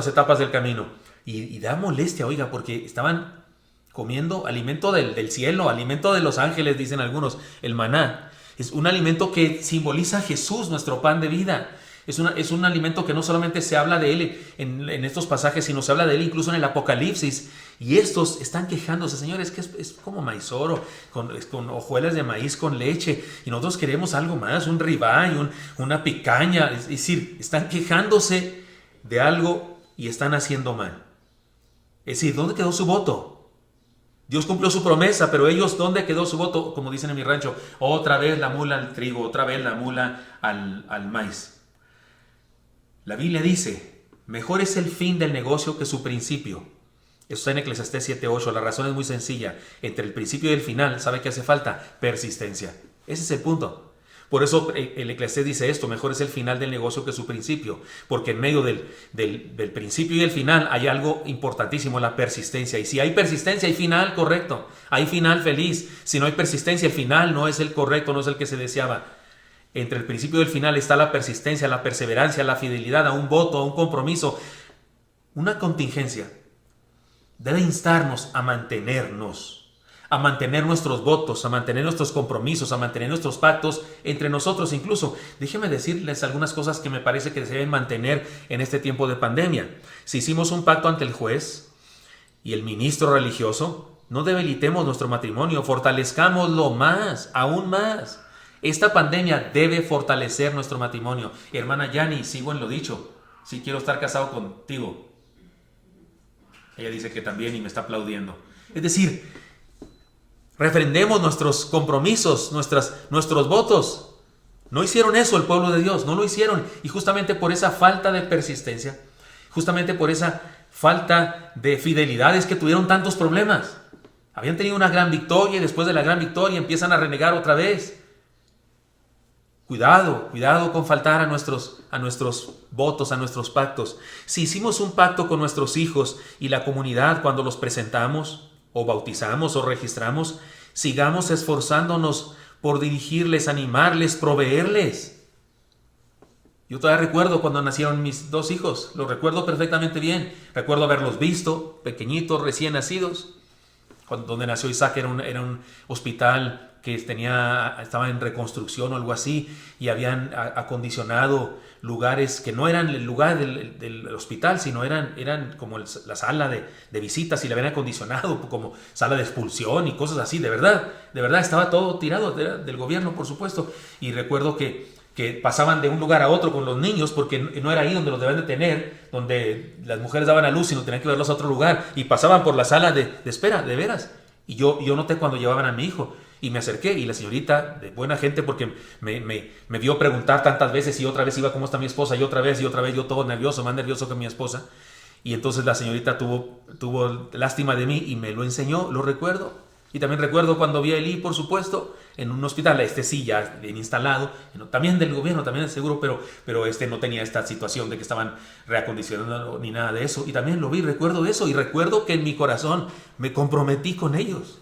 etapas del camino. Y da molestia, oiga, porque estaban comiendo alimento del cielo, alimento de los ángeles, dicen algunos, el maná. Es un alimento que simboliza a Jesús, nuestro pan de vida. Es un alimento que no solamente se habla de Él en estos pasajes, sino se habla de Él incluso en el Apocalipsis. Y estos están quejándose: Señor, es que es como maizoro, con hojuelas de maíz con leche. Y nosotros queremos algo más, un ribeye, una picaña. Es decir, están quejándose de algo y están haciendo mal. Es decir, ¿dónde quedó su voto? Dios cumplió su promesa, pero ellos, ¿dónde quedó su voto? Como dicen en mi rancho, otra vez la mula al trigo, otra vez la mula al maíz. La Biblia dice: mejor es el fin del negocio que su principio. Eso está en Eclesiastés 7:8. La razón es muy sencilla. Entre el principio y el final, ¿sabe qué hace falta? Persistencia. Ese es el punto. Por eso el Eclesiastés dice esto: mejor es el final del negocio que su principio. Porque en medio del principio y el final hay algo importantísimo, la persistencia. Y si hay persistencia, hay final correcto. Hay final feliz. Si no hay persistencia, el final no es el correcto, no es el que se deseaba. Entre el principio y el final está la persistencia, la perseverancia, la fidelidad a un voto, a un compromiso. Una contingencia debe instarnos a mantenernos, a mantener nuestros votos, a mantener nuestros compromisos, a mantener nuestros pactos entre nosotros. Incluso, déjenme decirles algunas cosas que me parece que se deben mantener en este tiempo de pandemia. Si hicimos un pacto ante el juez y el ministro religioso, no debilitemos nuestro matrimonio, fortalezcámoslo más, aún más. Esta pandemia debe fortalecer nuestro matrimonio. Hermana Yani, sigo en lo dicho. sí, quiero estar casado contigo. Ella dice que también y me está aplaudiendo. Es decir, refrendemos nuestros compromisos, nuestros votos. No hicieron eso el pueblo de Dios, no lo hicieron. Y justamente por esa falta de persistencia, justamente por esa falta de fidelidad es que tuvieron tantos problemas. Habían tenido una gran victoria y después de la gran victoria empiezan a renegar otra vez. Cuidado con faltar a nuestros votos, a nuestros pactos. Si hicimos un pacto con nuestros hijos y la comunidad cuando los presentamos o bautizamos o registramos, sigamos esforzándonos por dirigirles, animarles, proveerles. Yo todavía recuerdo cuando nacieron mis 2 hijos, lo recuerdo perfectamente bien. Recuerdo haberlos visto, pequeñitos, recién nacidos. Donde nació Isaac era un hospital que estaba en reconstrucción o algo así, y habían acondicionado lugares que no eran el lugar del hospital, sino eran como la sala de visitas, y la habían acondicionado como sala de expulsión y cosas así. De verdad estaba todo tirado del gobierno, por supuesto. Y recuerdo que pasaban de un lugar a otro con los niños, porque no era ahí donde los debían de tener, donde las mujeres daban a luz, sino tenían que verlos a otro lugar, y pasaban por la sala de espera, de veras. Y yo noté cuando llevaban a mi hijo, y me acerqué, y la señorita, de buena gente, porque me vio preguntar tantas veces, y otra vez iba, ¿cómo está mi esposa? Y otra vez, yo todo nervioso, más nervioso que mi esposa. Y entonces la señorita tuvo lástima de mí y me lo enseñó, lo recuerdo. Y también recuerdo cuando vi a Eli, por supuesto, en un hospital, sí ya bien instalado, también del gobierno, también del seguro, pero no tenía esta situación de que estaban reacondicionando ni nada de eso. Y también lo vi, recuerdo eso, y recuerdo que en mi corazón me comprometí con ellos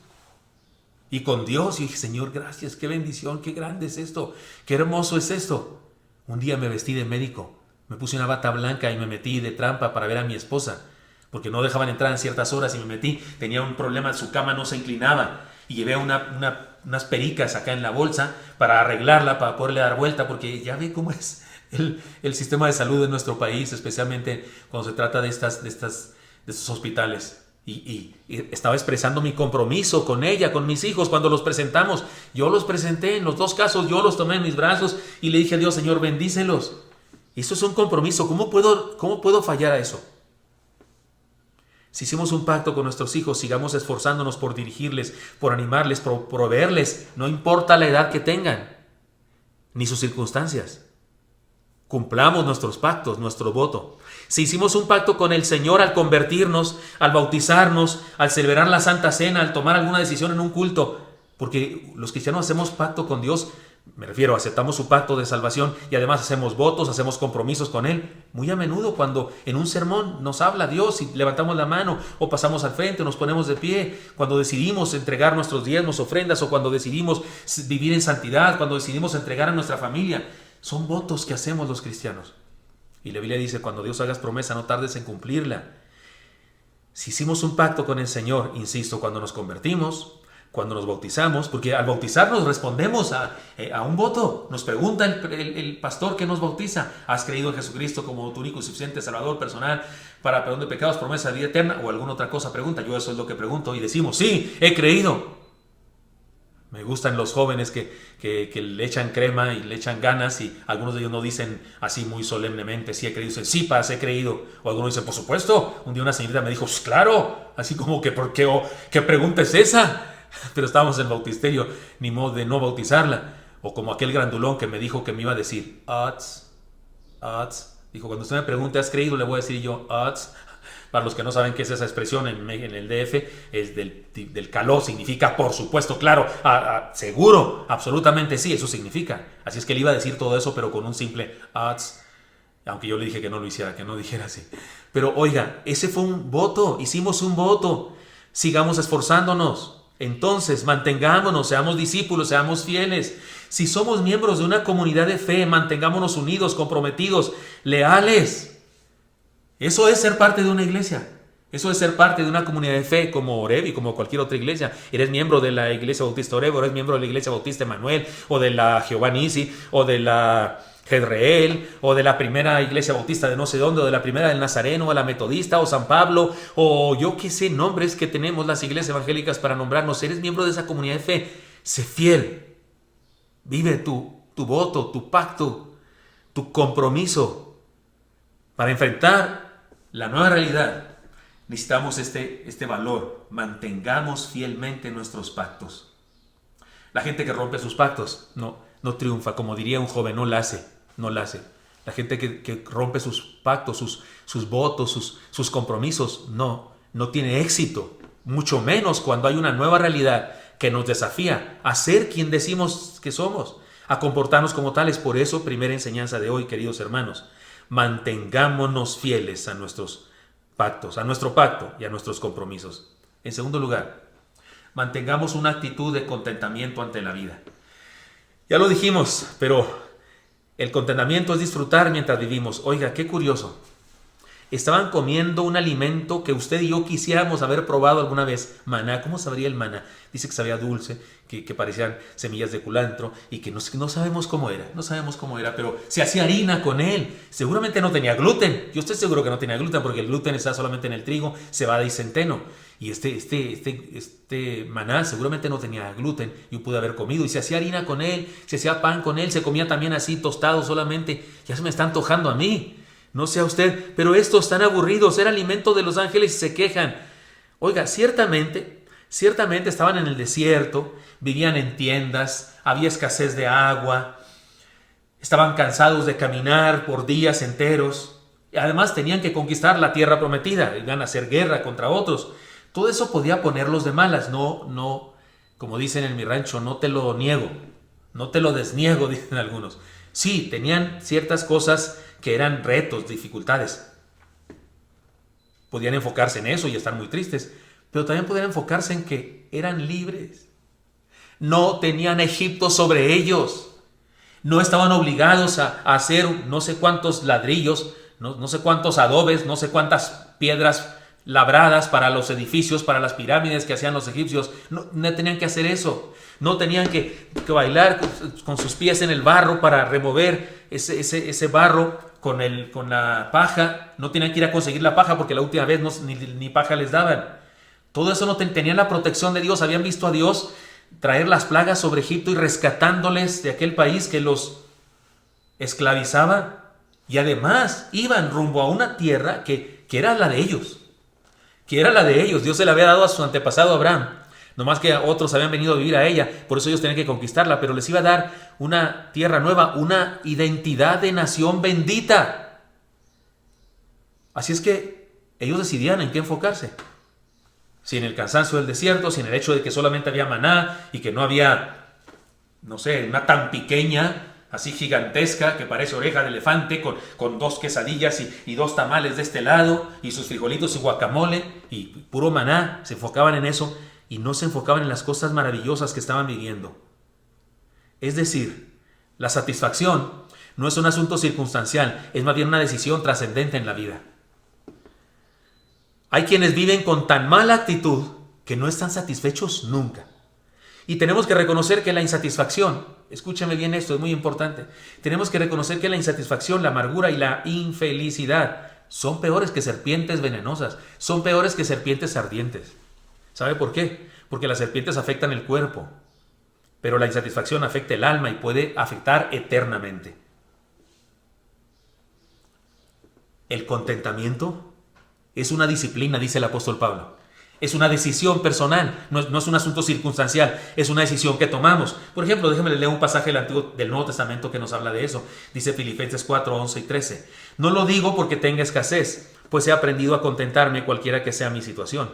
y con Dios, y dije, Señor, gracias, qué bendición, qué grande es esto, qué hermoso es esto. Un día me vestí de médico, me puse una bata blanca y me metí de trampa para ver a mi esposa, porque no dejaban entrar en ciertas horas, y me metí. Tenía un problema, su cama no se inclinaba, y llevé unas pericas acá en la bolsa para arreglarla, para poderle dar vuelta, porque ya ve cómo es el sistema de salud de nuestro país, especialmente cuando se trata de estos hospitales. Y estaba expresando mi compromiso con ella, con mis hijos, cuando los presentamos. Yo los presenté en los 2 casos, yo los tomé en mis brazos y le dije a Dios, Señor, bendícelos. Eso es un compromiso. ¿Cómo puedo fallar a eso? Si hicimos un pacto con nuestros hijos, sigamos esforzándonos por dirigirles, por animarles, por proveerles, no importa la edad que tengan, ni sus circunstancias. Cumplamos nuestros pactos, nuestro voto. Si hicimos un pacto con el Señor al convertirnos, al bautizarnos, al celebrar la Santa Cena, al tomar alguna decisión en un culto, porque los cristianos hacemos pacto con Dios, me refiero, aceptamos su pacto de salvación y además hacemos votos, hacemos compromisos con Él. Muy a menudo cuando en un sermón nos habla Dios y levantamos la mano o pasamos al frente o nos ponemos de pie, cuando decidimos entregar nuestros diezmos, ofrendas, o cuando decidimos vivir en santidad, cuando decidimos entregar a nuestra familia, son votos que hacemos los cristianos. Y la Biblia dice, cuando Dios hagas promesa, no tardes en cumplirla. Si hicimos un pacto con el Señor, insisto, cuando nos convertimos, cuando nos bautizamos, porque al bautizarnos respondemos a un voto. Nos pregunta el pastor que nos bautiza, ¿has creído en Jesucristo como tu único y suficiente Salvador personal para perdón de pecados, promesa de vida eterna? O alguna otra cosa pregunta. Yo eso es lo que pregunto y decimos, sí, he creído. Me gustan los jóvenes que le echan crema y le echan ganas, y algunos de ellos no dicen así muy solemnemente, sí he creído, dicen, sí, paz, he creído. O algunos dicen, por supuesto. Un día una señorita me dijo, pues claro, así como que, ¿por qué? ¿Qué pregunta es esa? Pero estábamos en el bautisterio, ni modo de no bautizarla. O como aquel grandulón que me dijo que me iba a decir, odds. Dijo, cuando usted me pregunte, ¿has creído? Le voy a decir yo, odds. Para los que no saben qué es esa expresión en el DF, es del caló, significa por supuesto, claro, seguro, absolutamente sí, eso significa. Así es que le iba a decir todo eso, pero con un simple odds, aunque yo le dije que no lo hiciera, que no dijera así. Pero oiga, ese fue un voto, hicimos un voto, sigamos esforzándonos. Entonces, mantengámonos, seamos discípulos, seamos fieles. Si somos miembros de una comunidad de fe, mantengámonos unidos, comprometidos, leales. Eso es ser parte de una iglesia. Eso es ser parte de una comunidad de fe como Oreb y como cualquier otra iglesia. Eres miembro de la iglesia bautista Oreb, o eres miembro de la iglesia bautista Emanuel, o de la Jehová Nisi, o de la Jezreel, o de la primera iglesia bautista de no sé dónde, o de la primera del Nazareno, o la metodista, o San Pablo, o yo qué sé, nombres que tenemos las iglesias evangélicas para nombrarnos. Eres miembro de esa comunidad de fe. Sé fiel. Vive tu voto, tu pacto, tu compromiso. Para enfrentar la nueva realidad, necesitamos este valor. Mantengamos fielmente nuestros pactos. La gente que rompe sus pactos no triunfa, como diría un joven, no la hace. La gente que rompe sus pactos, sus votos, sus compromisos, no tiene éxito. Mucho menos cuando hay una nueva realidad que nos desafía a ser quien decimos que somos, a comportarnos como tales. Por eso, primera enseñanza de hoy, queridos hermanos, mantengámonos fieles a nuestros pactos, a nuestro pacto y a nuestros compromisos. En segundo lugar, mantengamos una actitud de contentamiento ante la vida. Ya lo dijimos, pero el contentamiento es disfrutar mientras vivimos. Oiga, qué curioso. Estaban comiendo un alimento que usted y yo quisiéramos haber probado alguna vez. Maná. ¿Cómo sabría el maná? Dice que sabía dulce, que parecían semillas de culantro y que no sabemos cómo era. No sabemos cómo era, pero se hacía harina con él. Seguramente no tenía gluten. Yo estoy seguro que no tenía gluten porque el gluten está solamente en el trigo, cebada y centeno. Y este maná seguramente no tenía gluten. Yo pude haber comido y se hacía harina con él, se hacía pan con él, se comía también así tostado solamente. Ya se me está antojando a mí. No sé a usted, pero estos están aburridos. Era alimento de los ángeles y se quejan. Oiga, ciertamente estaban en el desierto, vivían en tiendas, había escasez de agua, estaban cansados de caminar por días enteros. Y además tenían que conquistar la tierra prometida, iban a hacer guerra contra otros. Todo eso podía ponerlos de malas. No, como dicen en mi rancho, no te lo niego, no te lo desniego, dicen algunos. Sí, tenían ciertas cosas que eran retos, dificultades. Podían enfocarse en eso y estar muy tristes, pero también podían enfocarse en que eran libres. No tenían Egipto sobre ellos. No estaban obligados a hacer no sé cuántos ladrillos, no sé cuántos adobes, no sé cuántas piedras labradas para los edificios, para las pirámides que hacían los egipcios. No tenían que hacer eso. No tenían que bailar con sus pies en el barro para remover ese barro con la paja. No tenían que ir a conseguir la paja porque la última vez ni paja les daban. Todo eso no tenían la protección de Dios. Habían visto a Dios traer las plagas sobre Egipto y rescatándoles de aquel país que los esclavizaba. Y además iban rumbo a una tierra que era la de ellos. Dios se la había dado a su antepasado Abraham. No más que otros habían venido a vivir a ella, por eso ellos tenían que conquistarla, pero les iba a dar una tierra nueva, una identidad de nación bendita. Así es que ellos decidían en qué enfocarse. Si en el cansancio del desierto, si en el hecho de que solamente había maná y que no había, una tan pequeña, así gigantesca, que parece oreja de elefante, con 2 quesadillas y 2 tamales de este lado, y sus frijolitos y guacamole, y puro maná. Se enfocaban en eso y no se enfocaban en las cosas maravillosas que estaban viviendo. Es decir, la satisfacción no es un asunto circunstancial, es más bien una decisión trascendente en la vida. Hay quienes viven con tan mala actitud que no están satisfechos nunca. Y tenemos que reconocer que la insatisfacción, escúchame bien esto, es muy importante, tenemos que reconocer que la insatisfacción, la amargura y la infelicidad son peores que serpientes venenosas, son peores que serpientes ardientes. ¿Sabe por qué? Porque las serpientes afectan el cuerpo, pero la insatisfacción afecta el alma y puede afectar eternamente. El contentamiento es una disciplina, dice el apóstol Pablo. Es una decisión personal, no es un asunto circunstancial, es una decisión que tomamos. Por ejemplo, déjenme leer un pasaje del Nuevo Testamento que nos habla de eso. Dice Filipenses 4, 11 y 13. No lo digo porque tenga escasez, pues he aprendido a contentarme cualquiera que sea mi situación.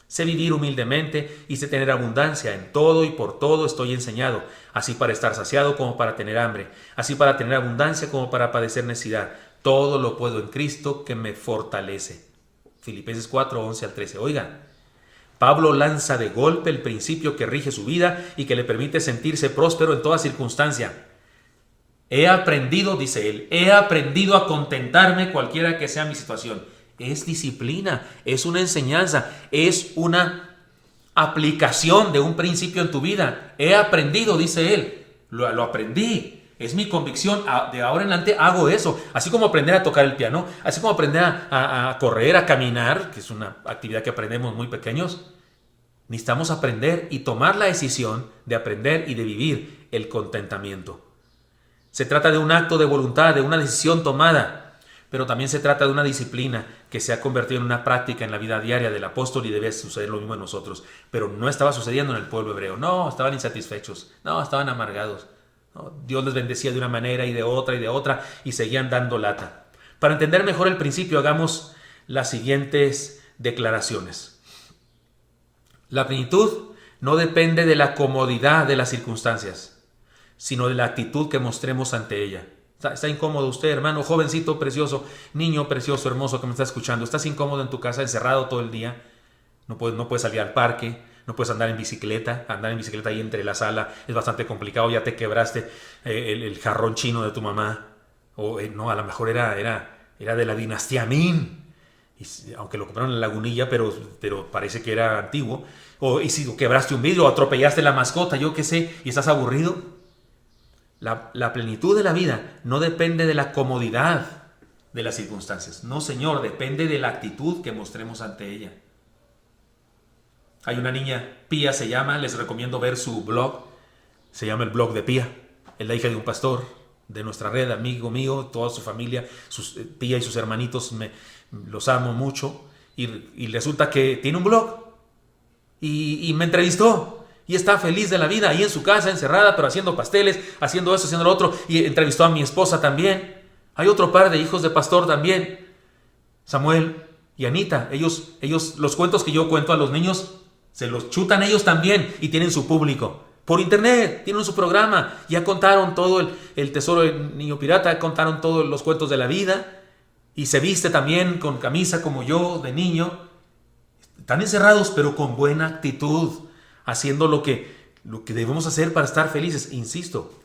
Sé vivir humildemente y sé tener abundancia. En todo y por todo estoy enseñado, así para estar saciado como para tener hambre, así para tener abundancia como para padecer necesidad. Todo lo puedo en Cristo que me fortalece. Filipenses 4, 11 al 13. Oigan, Pablo lanza de golpe el principio que rige su vida y que le permite sentirse próspero en toda circunstancia. He aprendido, dice él, he aprendido a contentarme cualquiera que sea mi situación. Es disciplina, es una enseñanza, es una aplicación de un principio en tu vida. He aprendido, dice él, lo aprendí. Es mi convicción, de ahora en adelante hago eso. Así como aprender a tocar el piano, así como aprender a correr, a caminar, que es una actividad que aprendemos muy pequeños. Necesitamos aprender y tomar la decisión de aprender y de vivir el contentamiento. Se trata de un acto de voluntad, de una decisión tomada. pero también se trata de una disciplina que se ha convertido en una práctica en la vida diaria del apóstol y debe suceder lo mismo en nosotros. Pero no estaba sucediendo en el pueblo hebreo. No, estaban insatisfechos. No, estaban amargados. No, Dios les bendecía de una manera y de otra y seguían dando lata. Para entender mejor el principio, hagamos las siguientes declaraciones. La plenitud no depende de la comodidad de las circunstancias, sino de la actitud que mostremos ante ella. ¿Está incómodo usted, hermano, jovencito precioso, niño precioso, hermoso que me está escuchando? ¿Estás incómodo en tu casa, encerrado todo el día? No puedes salir al parque, no puedes andar en bicicleta. Andar en bicicleta ahí entre la sala es bastante complicado. Ya te quebraste el jarrón chino de tu mamá. O no, a lo mejor era de la dinastía Min. Aunque lo compraron en la Lagunilla, pero parece que era antiguo. Y si quebraste un vidrio o atropellaste la mascota, yo qué sé, y estás aburrido. La plenitud de la vida no depende de la comodidad de las circunstancias. No, Señor, depende de la actitud que mostremos ante ella. Hay una niña, Pía se llama, les recomiendo ver su blog. Se llama el blog de Pía. Es la hija de un pastor de nuestra red, amigo mío, toda su familia, Pía y sus hermanitos, los amo mucho. Y resulta que tiene un blog. Y me entrevistó. Y está feliz de la vida, ahí en su casa, encerrada, pero haciendo pasteles, haciendo eso, haciendo lo otro. Y entrevistó a mi esposa también. Hay otro par de hijos de pastor también, Samuel y Anita. Ellos los cuentos que yo cuento a los niños, se los chutan ellos también y tienen su público. Por internet, tienen su programa. Ya contaron todo el tesoro del niño pirata, contaron todos los cuentos de la vida. Y se viste también con camisa como yo, de niño. Están encerrados, pero con buena actitud, haciendo lo que debemos hacer para estar felices. Insisto,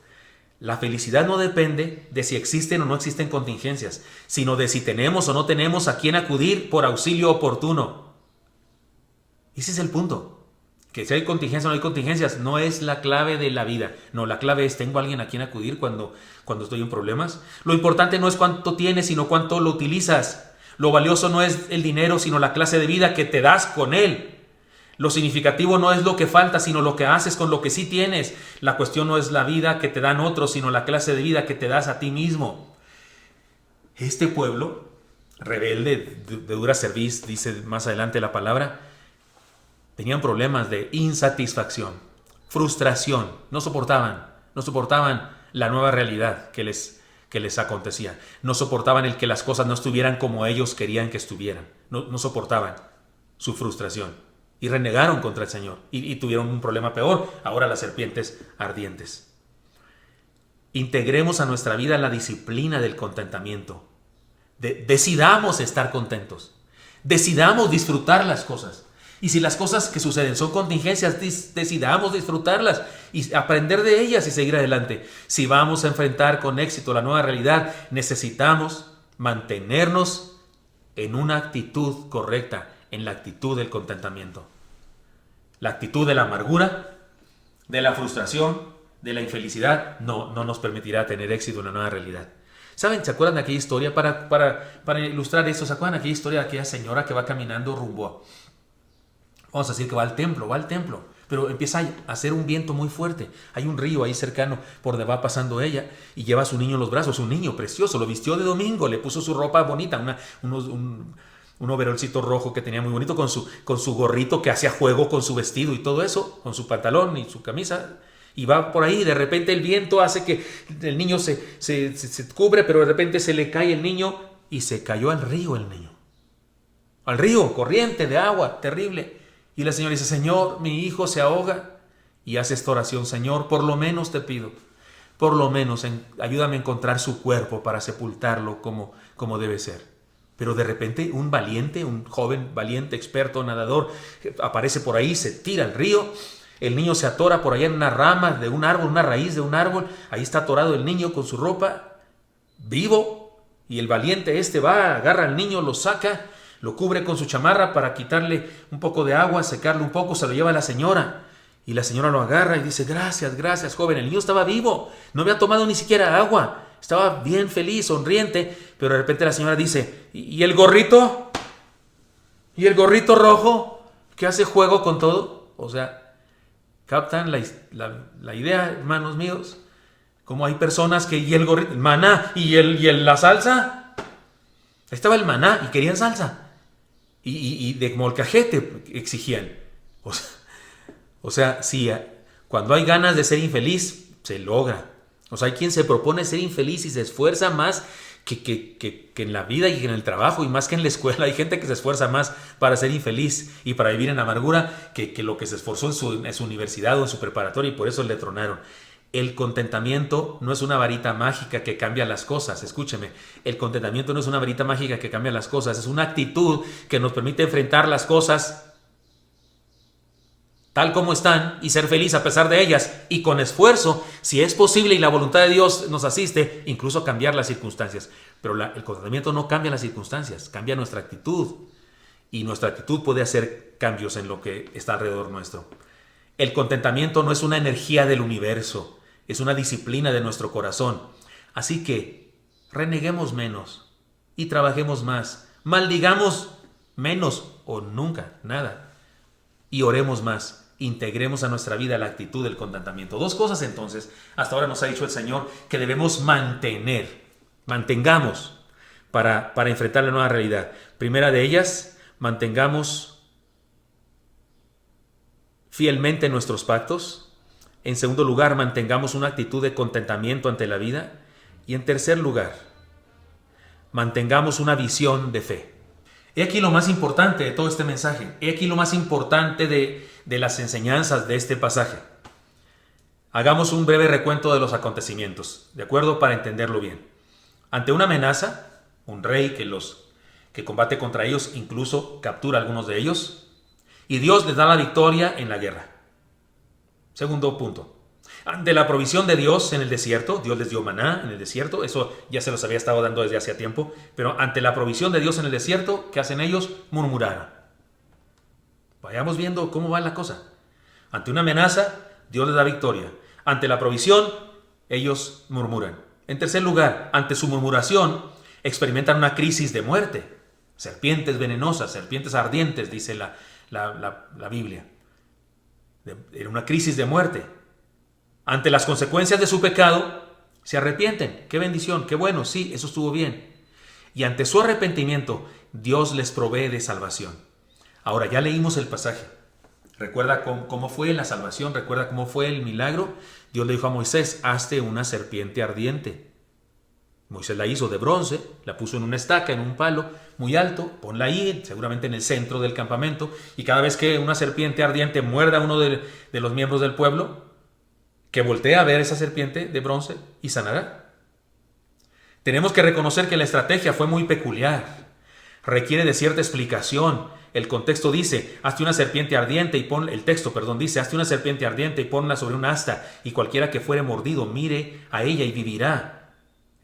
la felicidad no depende de si existen o no existen contingencias, sino de si tenemos o no tenemos a quién acudir por auxilio oportuno. Ese es el punto. Que si hay contingencias o no hay contingencias no es la clave de la vida. No, la clave es: ¿tengo a alguien a quien acudir cuando estoy en problemas? Lo importante no es cuánto tienes, sino cuánto lo utilizas. Lo valioso no es el dinero, sino la clase de vida que te das con él. Lo significativo no es lo que falta, sino lo que haces con lo que sí tienes. La cuestión no es la vida que te dan otros, sino la clase de vida que te das a ti mismo. Este pueblo, rebelde, de dura cerviz, dice más adelante la palabra, tenían problemas de insatisfacción, frustración. No soportaban la nueva realidad que les acontecía. No soportaban el que las cosas no estuvieran como ellos querían que estuvieran. No soportaban su frustración. Y renegaron contra el Señor. Y tuvieron un problema peor. Ahora las serpientes ardientes. Integremos a nuestra vida la disciplina del contentamiento. Decidamos estar contentos. Decidamos disfrutar las cosas. Y si las cosas que suceden son contingencias, decidamos disfrutarlas y aprender de ellas y seguir adelante. Si vamos a enfrentar con éxito la nueva realidad, necesitamos mantenernos en una actitud correcta, en la actitud del contentamiento. La actitud de la amargura, de la frustración, de la infelicidad, no nos permitirá tener éxito en la nueva realidad. ¿Saben? ¿Se acuerdan de aquella historia? Para ilustrar esto, ¿se acuerdan de aquella historia de aquella señora que va caminando rumbo vamos a decir que va al templo, pero empieza a hacer un viento muy fuerte? Hay un río ahí cercano por donde va pasando ella y lleva a su niño en los brazos, un niño precioso, lo vistió de domingo, le puso su ropa bonita, un overolcito rojo que tenía muy bonito, con su gorrito que hacía juego con su vestido y todo eso, con su pantalón y su camisa, y va por ahí. De repente el viento hace que el niño se cubre, pero de repente se le cae el niño y se cayó al río el niño. Al río, corriente de agua, terrible. Y la señora dice: Señor, mi hijo se ahoga. Y hace esta oración: Señor, por lo menos te pido, por lo menos ayúdame a encontrar su cuerpo para sepultarlo como debe ser. Pero de repente un joven valiente, experto nadador, aparece por ahí, se tira al río. El niño se atora por allá en una rama de un árbol, una raíz de un árbol. Ahí está atorado el niño con su ropa, vivo. Y el valiente va, agarra al niño, lo saca, lo cubre con su chamarra para quitarle un poco de agua, secarle un poco, se lo lleva a la señora. Y la señora lo agarra y dice: gracias, joven. El niño estaba vivo, no había tomado ni siquiera agua. Estaba bien feliz, sonriente, pero de repente la señora dice: ¿Y el gorrito? ¿Y el gorrito rojo que hace juego con todo? O sea, ¿captan la idea, hermanos míos? Como hay personas que: ¿y el gorrito? ¿El maná? ¿Y la salsa? Estaba el maná y querían salsa. Y de molcajete exigían. O sea, sí, cuando hay ganas de ser infeliz, se logra. O sea, hay quien se propone ser infeliz y se esfuerza más que en la vida y en el trabajo y más que en la escuela. Hay gente que se esfuerza más para ser infeliz y para vivir en amargura que lo que se esforzó en su universidad o en su preparatoria, y por eso le tronaron. El contentamiento no es una varita mágica que cambia las cosas. Escúcheme, el contentamiento no es una varita mágica que cambia las cosas. Es una actitud que nos permite enfrentar las cosas tal como están y ser feliz a pesar de ellas, y con esfuerzo, si es posible y la voluntad de Dios nos asiste, incluso cambiar las circunstancias. Pero el contentamiento no cambia las circunstancias, cambia nuestra actitud, y nuestra actitud puede hacer cambios en lo que está alrededor nuestro. El contentamiento no es una energía del universo, es una disciplina de nuestro corazón. Así que reneguemos menos y trabajemos más, maldigamos menos o nunca, nada, y oremos más. Integremos a nuestra vida la actitud del contentamiento. Dos cosas entonces, hasta ahora nos ha dicho el Señor que debemos mantengamos para enfrentar la nueva realidad. Primera de ellas, mantengamos fielmente nuestros pactos. En segundo lugar, mantengamos una actitud de contentamiento ante la vida. Y en tercer lugar, mantengamos una visión de fe. He aquí lo más importante de todo este mensaje. He aquí lo más importante de las enseñanzas de este pasaje. Hagamos un breve recuento de los acontecimientos, ¿de acuerdo? Para entenderlo bien. Ante una amenaza, un rey que combate contra ellos, incluso captura a algunos de ellos, y Dios les da la victoria en la guerra. Segundo punto. Ante la provisión de Dios en el desierto, Dios les dio maná en el desierto, eso ya se los había estado dando desde hacía tiempo, pero ante la provisión de Dios en el desierto, ¿qué hacen ellos? Murmuraron. Vayamos viendo cómo va la cosa. Ante una amenaza, Dios les da victoria. Ante la provisión, ellos murmuran. En tercer lugar, ante su murmuración, experimentan una crisis de muerte. Serpientes venenosas, serpientes ardientes, dice la Biblia. Era una crisis de muerte. Ante las consecuencias de su pecado, se arrepienten. ¡Qué bendición! ¡Qué bueno! Sí, eso estuvo bien. Y ante su arrepentimiento, Dios les provee de salvación. Ahora, ya leímos el pasaje. ¿Recuerda cómo fue la salvación? ¿Recuerda cómo fue el milagro? Dios le dijo a Moisés, hazte una serpiente ardiente. Moisés la hizo de bronce, la puso en una estaca, en un palo muy alto, ponla ahí, seguramente en el centro del campamento, y cada vez que una serpiente ardiente muerda a uno de los miembros del pueblo, que voltee a ver esa serpiente de bronce y sanará. Tenemos que reconocer que la estrategia fue muy peculiar. Requiere de cierta explicación. El contexto dice, hazte una serpiente ardiente y dice, hazte una serpiente ardiente y ponla sobre un asta, y cualquiera que fuere mordido, mire a ella y vivirá.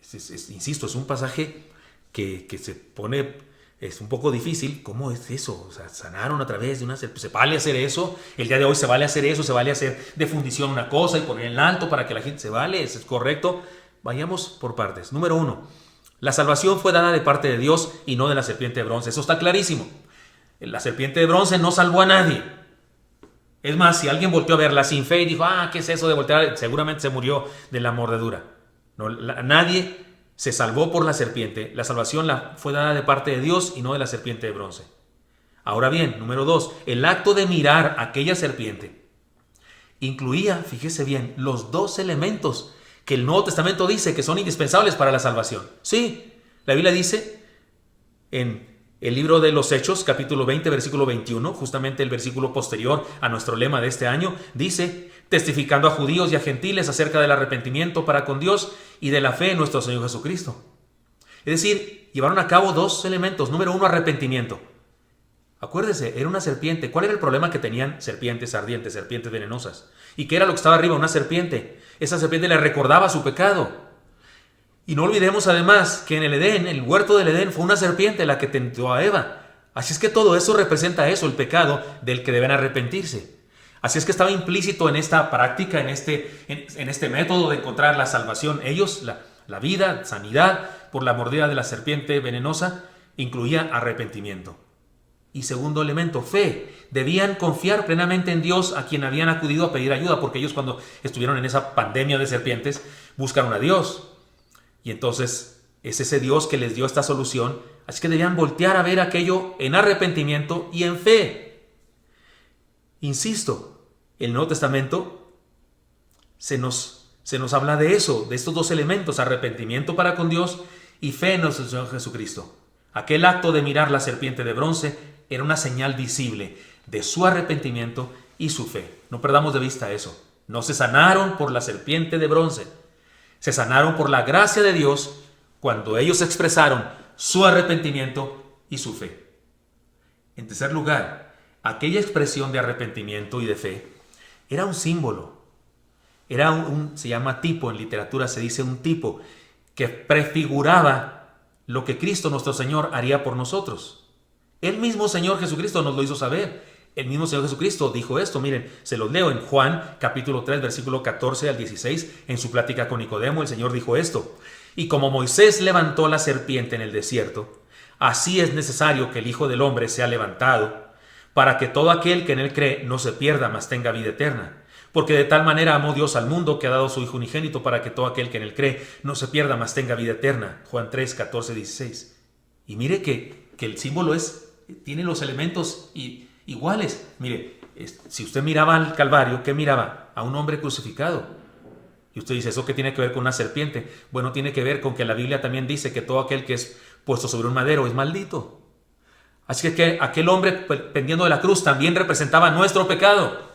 Insisto, es un pasaje que se pone... Es un poco difícil. ¿Cómo es eso? O sea, sanaron a través de una serpiente. ¿Se vale hacer eso? El día de hoy se vale hacer eso. Se vale hacer de fundición una cosa y poner en alto para que la gente se vale. ¿Es correcto? Vayamos por partes. Número 1. La salvación fue dada de parte de Dios y no de la serpiente de bronce. Eso está clarísimo. La serpiente de bronce no salvó a nadie. Es más, si alguien volteó a verla sin fe y dijo, ¿qué es eso de voltear? Seguramente se murió de la mordedura. No, nadie se salvó por la serpiente. La salvación fue dada de parte de Dios y no de la serpiente de bronce. Ahora bien, número 2, el acto de mirar aquella serpiente incluía, fíjese bien, los dos elementos que el Nuevo Testamento dice que son indispensables para la salvación. Sí, la Biblia dice en el libro de los Hechos, capítulo 20, versículo 21, justamente el versículo posterior a nuestro lema de este año, dice, testificando a judíos y a gentiles acerca del arrepentimiento para con Dios y de la fe en nuestro Señor Jesucristo. Es decir, llevaron a cabo dos elementos. Número 1, arrepentimiento. Acuérdese, era una serpiente. ¿Cuál era el problema que tenían? Serpientes ardientes, serpientes venenosas. ¿Y qué era lo que estaba arriba? Una serpiente. Esa serpiente le recordaba su pecado. Y no olvidemos además que en el Edén, el huerto del Edén, fue una serpiente la que tentó a Eva. Así es que todo eso representa eso, el pecado del que deben arrepentirse. Así es que estaba implícito en esta práctica, en este método de encontrar la salvación. Ellos, la vida, sanidad por la mordida de la serpiente venenosa, incluía arrepentimiento. Y segundo elemento, fe. Debían confiar plenamente en Dios a quien habían acudido a pedir ayuda, porque ellos cuando estuvieron en esa pandemia de serpientes buscaron a Dios. Y entonces es ese Dios que les dio esta solución Así que debían voltear a ver aquello en arrepentimiento y en fe. Insisto, el Nuevo Testamento se nos habla de eso, de estos dos elementos, arrepentimiento para con Dios y fe en nuestro Señor Jesucristo. Aquel acto de mirar la serpiente de bronce era una señal visible de su arrepentimiento y su fe. No perdamos de vista eso. No se sanaron por la serpiente de bronce. Se sanaron por la gracia de Dios cuando ellos expresaron su arrepentimiento y su fe. En tercer lugar, aquella expresión de arrepentimiento y de fe era un símbolo. Se llama tipo, en literatura se dice un tipo, que prefiguraba lo que Cristo nuestro Señor haría por nosotros. El mismo Señor Jesucristo nos lo hizo saber. El mismo Señor Jesucristo dijo esto, miren, se los leo en Juan capítulo 3, versículo 14 al 16, en su plática con Nicodemo, el Señor dijo esto: y como Moisés levantó la serpiente en el desierto, así es necesario que el Hijo del Hombre sea levantado, para que todo aquel que en él cree no se pierda, mas tenga vida eterna. Porque de tal manera amó Dios al mundo que ha dado su Hijo unigénito, para que todo aquel que en él cree no se pierda, mas tenga vida eterna. Juan 3, 14, 16. Y mire que el símbolo tiene los elementos iguales. Mire, si usted miraba al Calvario, ¿qué miraba? A un hombre crucificado. Y usted dice, ¿eso qué tiene que ver con una serpiente? Bueno, tiene que ver con que la Biblia también dice que todo aquel que es puesto sobre un madero es maldito. Así que aquel hombre pendiendo de la cruz también representaba nuestro pecado,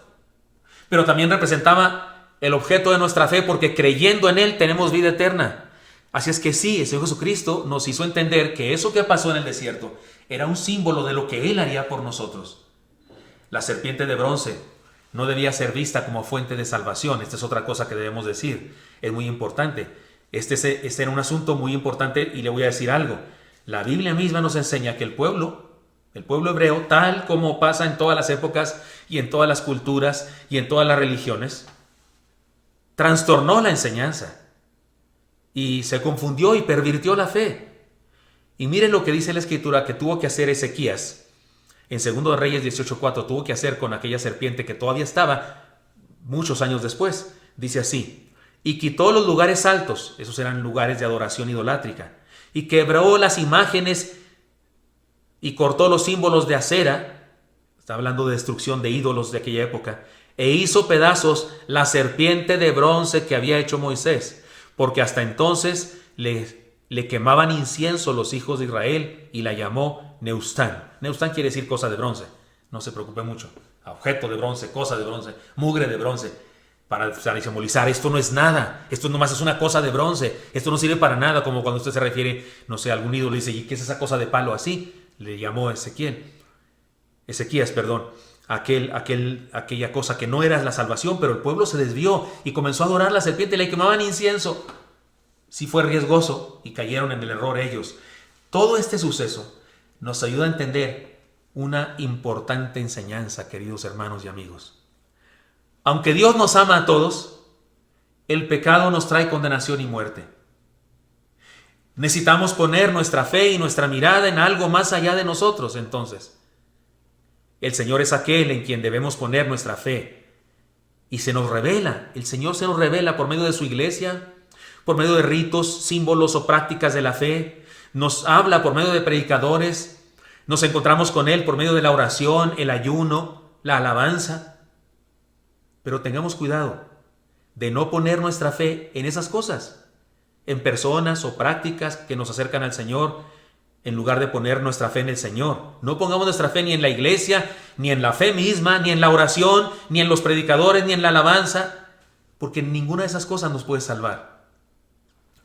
pero también representaba el objeto de nuestra fe, porque creyendo en él tenemos vida eterna. Así es que sí, el Señor Jesucristo nos hizo entender que eso que pasó en el desierto era un símbolo de lo que él haría por nosotros. La serpiente de bronce no debía ser vista como fuente de salvación. Esta es otra cosa que debemos decir. Es muy importante. Este era un asunto muy importante, y le voy a decir algo. La Biblia misma nos enseña que el pueblo hebreo, tal como pasa en todas las épocas y en todas las culturas y en todas las religiones, trastornó la enseñanza y se confundió y pervirtió la fe. Y miren lo que dice la Escritura que tuvo que hacer Ezequías en 2 Reyes 18:4, tuvo que hacer con aquella serpiente que todavía estaba muchos años después. Dice así: y quitó los lugares altos, esos eran lugares de adoración idolátrica, y quebró las imágenes y cortó los símbolos de acera. Está hablando de destrucción de ídolos de aquella época. E hizo pedazos la serpiente de bronce que había hecho Moisés, porque hasta entonces le quemaban incienso los hijos de Israel, y la llamó Neustán. Neustán quiere decir cosa de bronce. No se preocupe mucho. Objeto de bronce, cosa de bronce, mugre de bronce. Para simbolizar, esto no es nada. Esto nomás es una cosa de bronce. Esto no sirve para nada, como cuando usted se refiere, no sé, a algún ídolo y dice, ¿y qué es esa cosa de palo así? Le llamó Ezequías, aquella cosa que no era la salvación, pero el pueblo se desvió y comenzó a adorar la serpiente y le quemaban incienso. Sí fue riesgoso y cayeron en el error ellos. Todo este suceso nos ayuda a entender una importante enseñanza, queridos hermanos y amigos. Aunque Dios nos ama a todos, el pecado nos trae condenación y muerte. Necesitamos poner nuestra fe y nuestra mirada en algo más allá de nosotros. Entonces, el Señor es aquel en quien debemos poner nuestra fe. Y se nos revela, el Señor se nos revela por medio de su iglesia, por medio de ritos, símbolos o prácticas de la fe. Nos habla por medio de predicadores. Nos encontramos con Él por medio de la oración, el ayuno, la alabanza. Pero tengamos cuidado de no poner nuestra fe en esas cosas, en personas o prácticas que nos acercan al Señor, en lugar de poner nuestra fe en el Señor. No pongamos nuestra fe ni en la iglesia, ni en la fe misma, ni en la oración, ni en los predicadores, ni en la alabanza, porque ninguna de esas cosas nos puede salvar.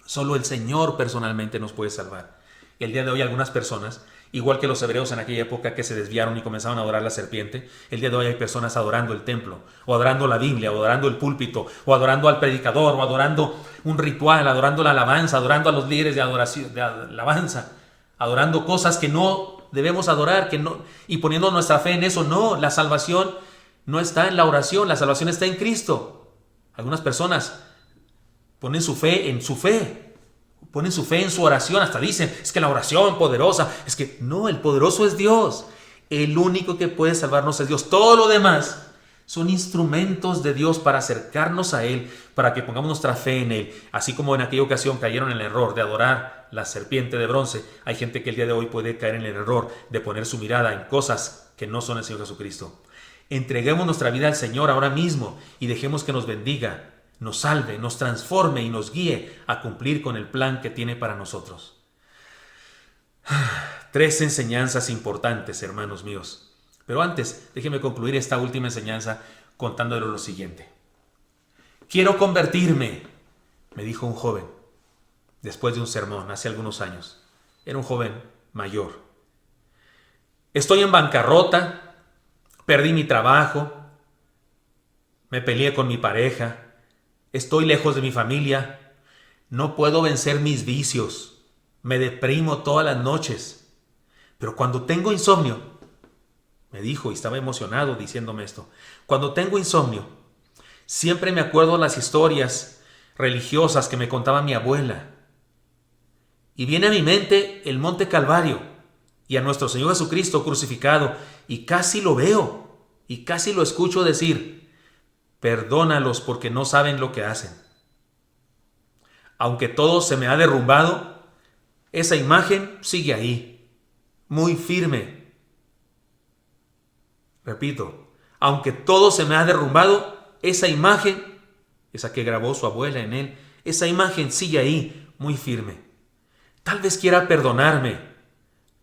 Solo el Señor personalmente nos puede salvar. El día de hoy algunas personas, igual que los hebreos en aquella época que se desviaron y comenzaron a adorar la serpiente, el día de hoy hay personas adorando el templo, o adorando la Biblia, o adorando el púlpito, o adorando al predicador, o adorando un ritual, adorando la alabanza, adorando a los líderes de adoración, de alabanza, adorando cosas que no debemos adorar, y poniendo nuestra fe en eso. No, la salvación no está en la oración, la salvación está en Cristo. Algunas personas ponen su fe en su fe, ponen su fe en su oración, hasta dicen, es que la oración poderosa, es que no, el poderoso es Dios. El único que puede salvarnos es Dios. Todo lo demás Son instrumentos de Dios para acercarnos a Él, para que pongamos nuestra fe en Él. Así como en aquella ocasión cayeron en el error de adorar la serpiente de bronce, hay gente que el día de hoy puede caer en el error de poner su mirada en cosas que no son el Señor Jesucristo. Entreguemos nuestra vida al Señor ahora mismo y dejemos que nos bendiga, nos salve, nos transforme y nos guíe a cumplir con el plan que tiene para nosotros. 3 enseñanzas importantes, hermanos míos. Pero antes, déjenme concluir esta última enseñanza contándoles lo siguiente. Quiero convertirme, me dijo un joven, después de un sermón hace algunos años. Era un joven mayor. Estoy en bancarrota, perdí mi trabajo, me peleé con mi pareja, estoy lejos de mi familia, no puedo vencer mis vicios, me deprimo todas las noches. Pero cuando tengo insomnio, me dijo, y estaba emocionado diciéndome esto, cuando tengo insomnio, siempre me acuerdo las historias religiosas que me contaba mi abuela. Y viene a mi mente el Monte Calvario y a nuestro Señor Jesucristo crucificado, y casi lo veo, y casi lo escucho decir, perdónalos porque no saben lo que hacen. Aunque todo se me ha derrumbado, esa imagen sigue ahí, muy firme. Repito, aunque todo se me ha derrumbado, esa imagen, esa que grabó su abuela en él, esa imagen sigue ahí, muy firme. Tal vez quiera perdonarme.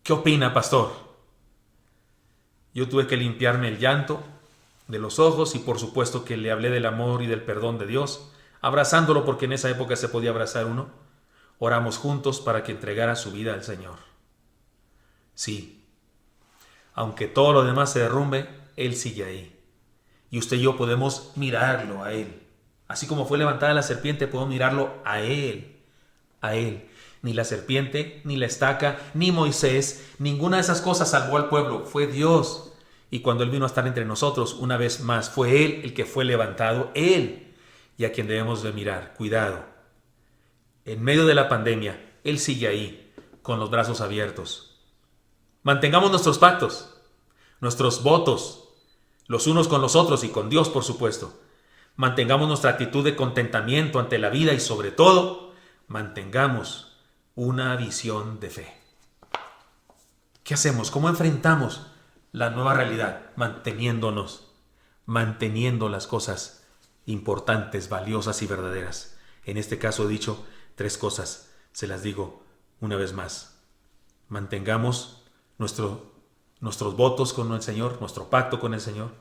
¿Qué opina, pastor? Yo tuve que limpiarme el llanto de los ojos y por supuesto que le hablé del amor y del perdón de Dios, abrazándolo porque en esa época se podía abrazar uno. Oramos juntos para que entregara su vida al Señor. Sí. Aunque todo lo demás se derrumbe, Él sigue ahí. Y usted y yo podemos mirarlo a Él. Así como fue levantada la serpiente, podemos mirarlo a Él. A Él. Ni la serpiente, ni la estaca, ni Moisés, ninguna de esas cosas salvó al pueblo. Fue Dios. Y cuando Él vino a estar entre nosotros, una vez más, fue Él el que fue levantado. Él. Y a quien debemos de mirar. Cuidado. En medio de la pandemia, Él sigue ahí, con los brazos abiertos. Mantengamos nuestros pactos, nuestros votos, los unos con los otros y con Dios, por supuesto. Mantengamos nuestra actitud de contentamiento ante la vida y sobre todo, mantengamos una visión de fe. ¿Qué hacemos? ¿Cómo enfrentamos la nueva realidad? Manteniendo las cosas importantes, valiosas y verdaderas. En este caso he dicho 3 cosas, se las digo una vez más. Mantengamos nuestros votos con el Señor, nuestro pacto con el Señor.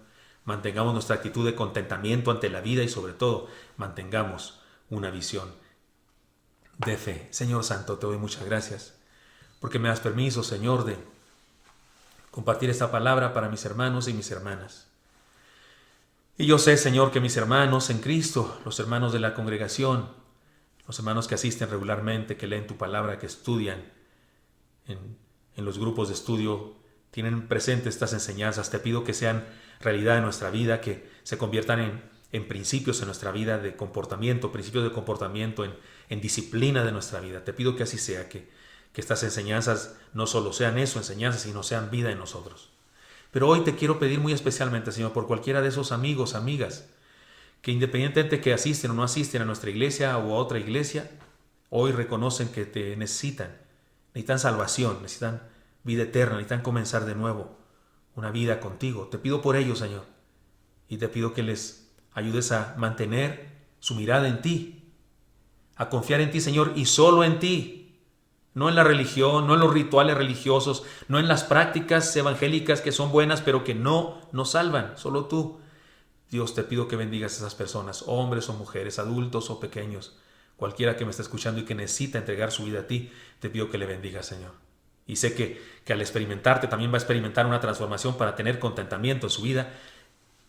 Mantengamos nuestra actitud de contentamiento ante la vida y sobre todo, mantengamos una visión de fe. Señor Santo, te doy muchas gracias porque me das permiso, Señor, de compartir esta palabra para mis hermanos y mis hermanas. Y yo sé, Señor, que mis hermanos en Cristo, los hermanos de la congregación, los hermanos que asisten regularmente, que leen tu palabra, que estudian en los grupos de estudio, tienen presentes estas enseñanzas. Te pido que sean realidad en nuestra vida, que se conviertan en principios en nuestra vida de comportamiento, principios de comportamiento en disciplina de nuestra vida. Te pido que así sea, que estas enseñanzas no solo sean eso, enseñanzas, sino sean vida en nosotros. Pero hoy te quiero pedir muy especialmente, Señor, por cualquiera de esos amigos, amigas, que independientemente que asisten o no asisten a nuestra iglesia o a otra iglesia, hoy reconocen que te necesitan salvación, necesitan vida eterna, necesitan comenzar de nuevo una vida contigo. Te pido por ellos, Señor, y te pido que les ayudes a mantener su mirada en ti, a confiar en ti, Señor, y solo en ti. No en la religión, no en los rituales religiosos, no en las prácticas evangélicas que son buenas, pero que no nos salvan, solo tú. Dios, te pido que bendigas a esas personas, hombres o mujeres, adultos o pequeños, cualquiera que me esté escuchando y que necesita entregar su vida a ti, te pido que le bendigas, Señor. Y sé que al experimentarte también va a experimentar una transformación para tener contentamiento en su vida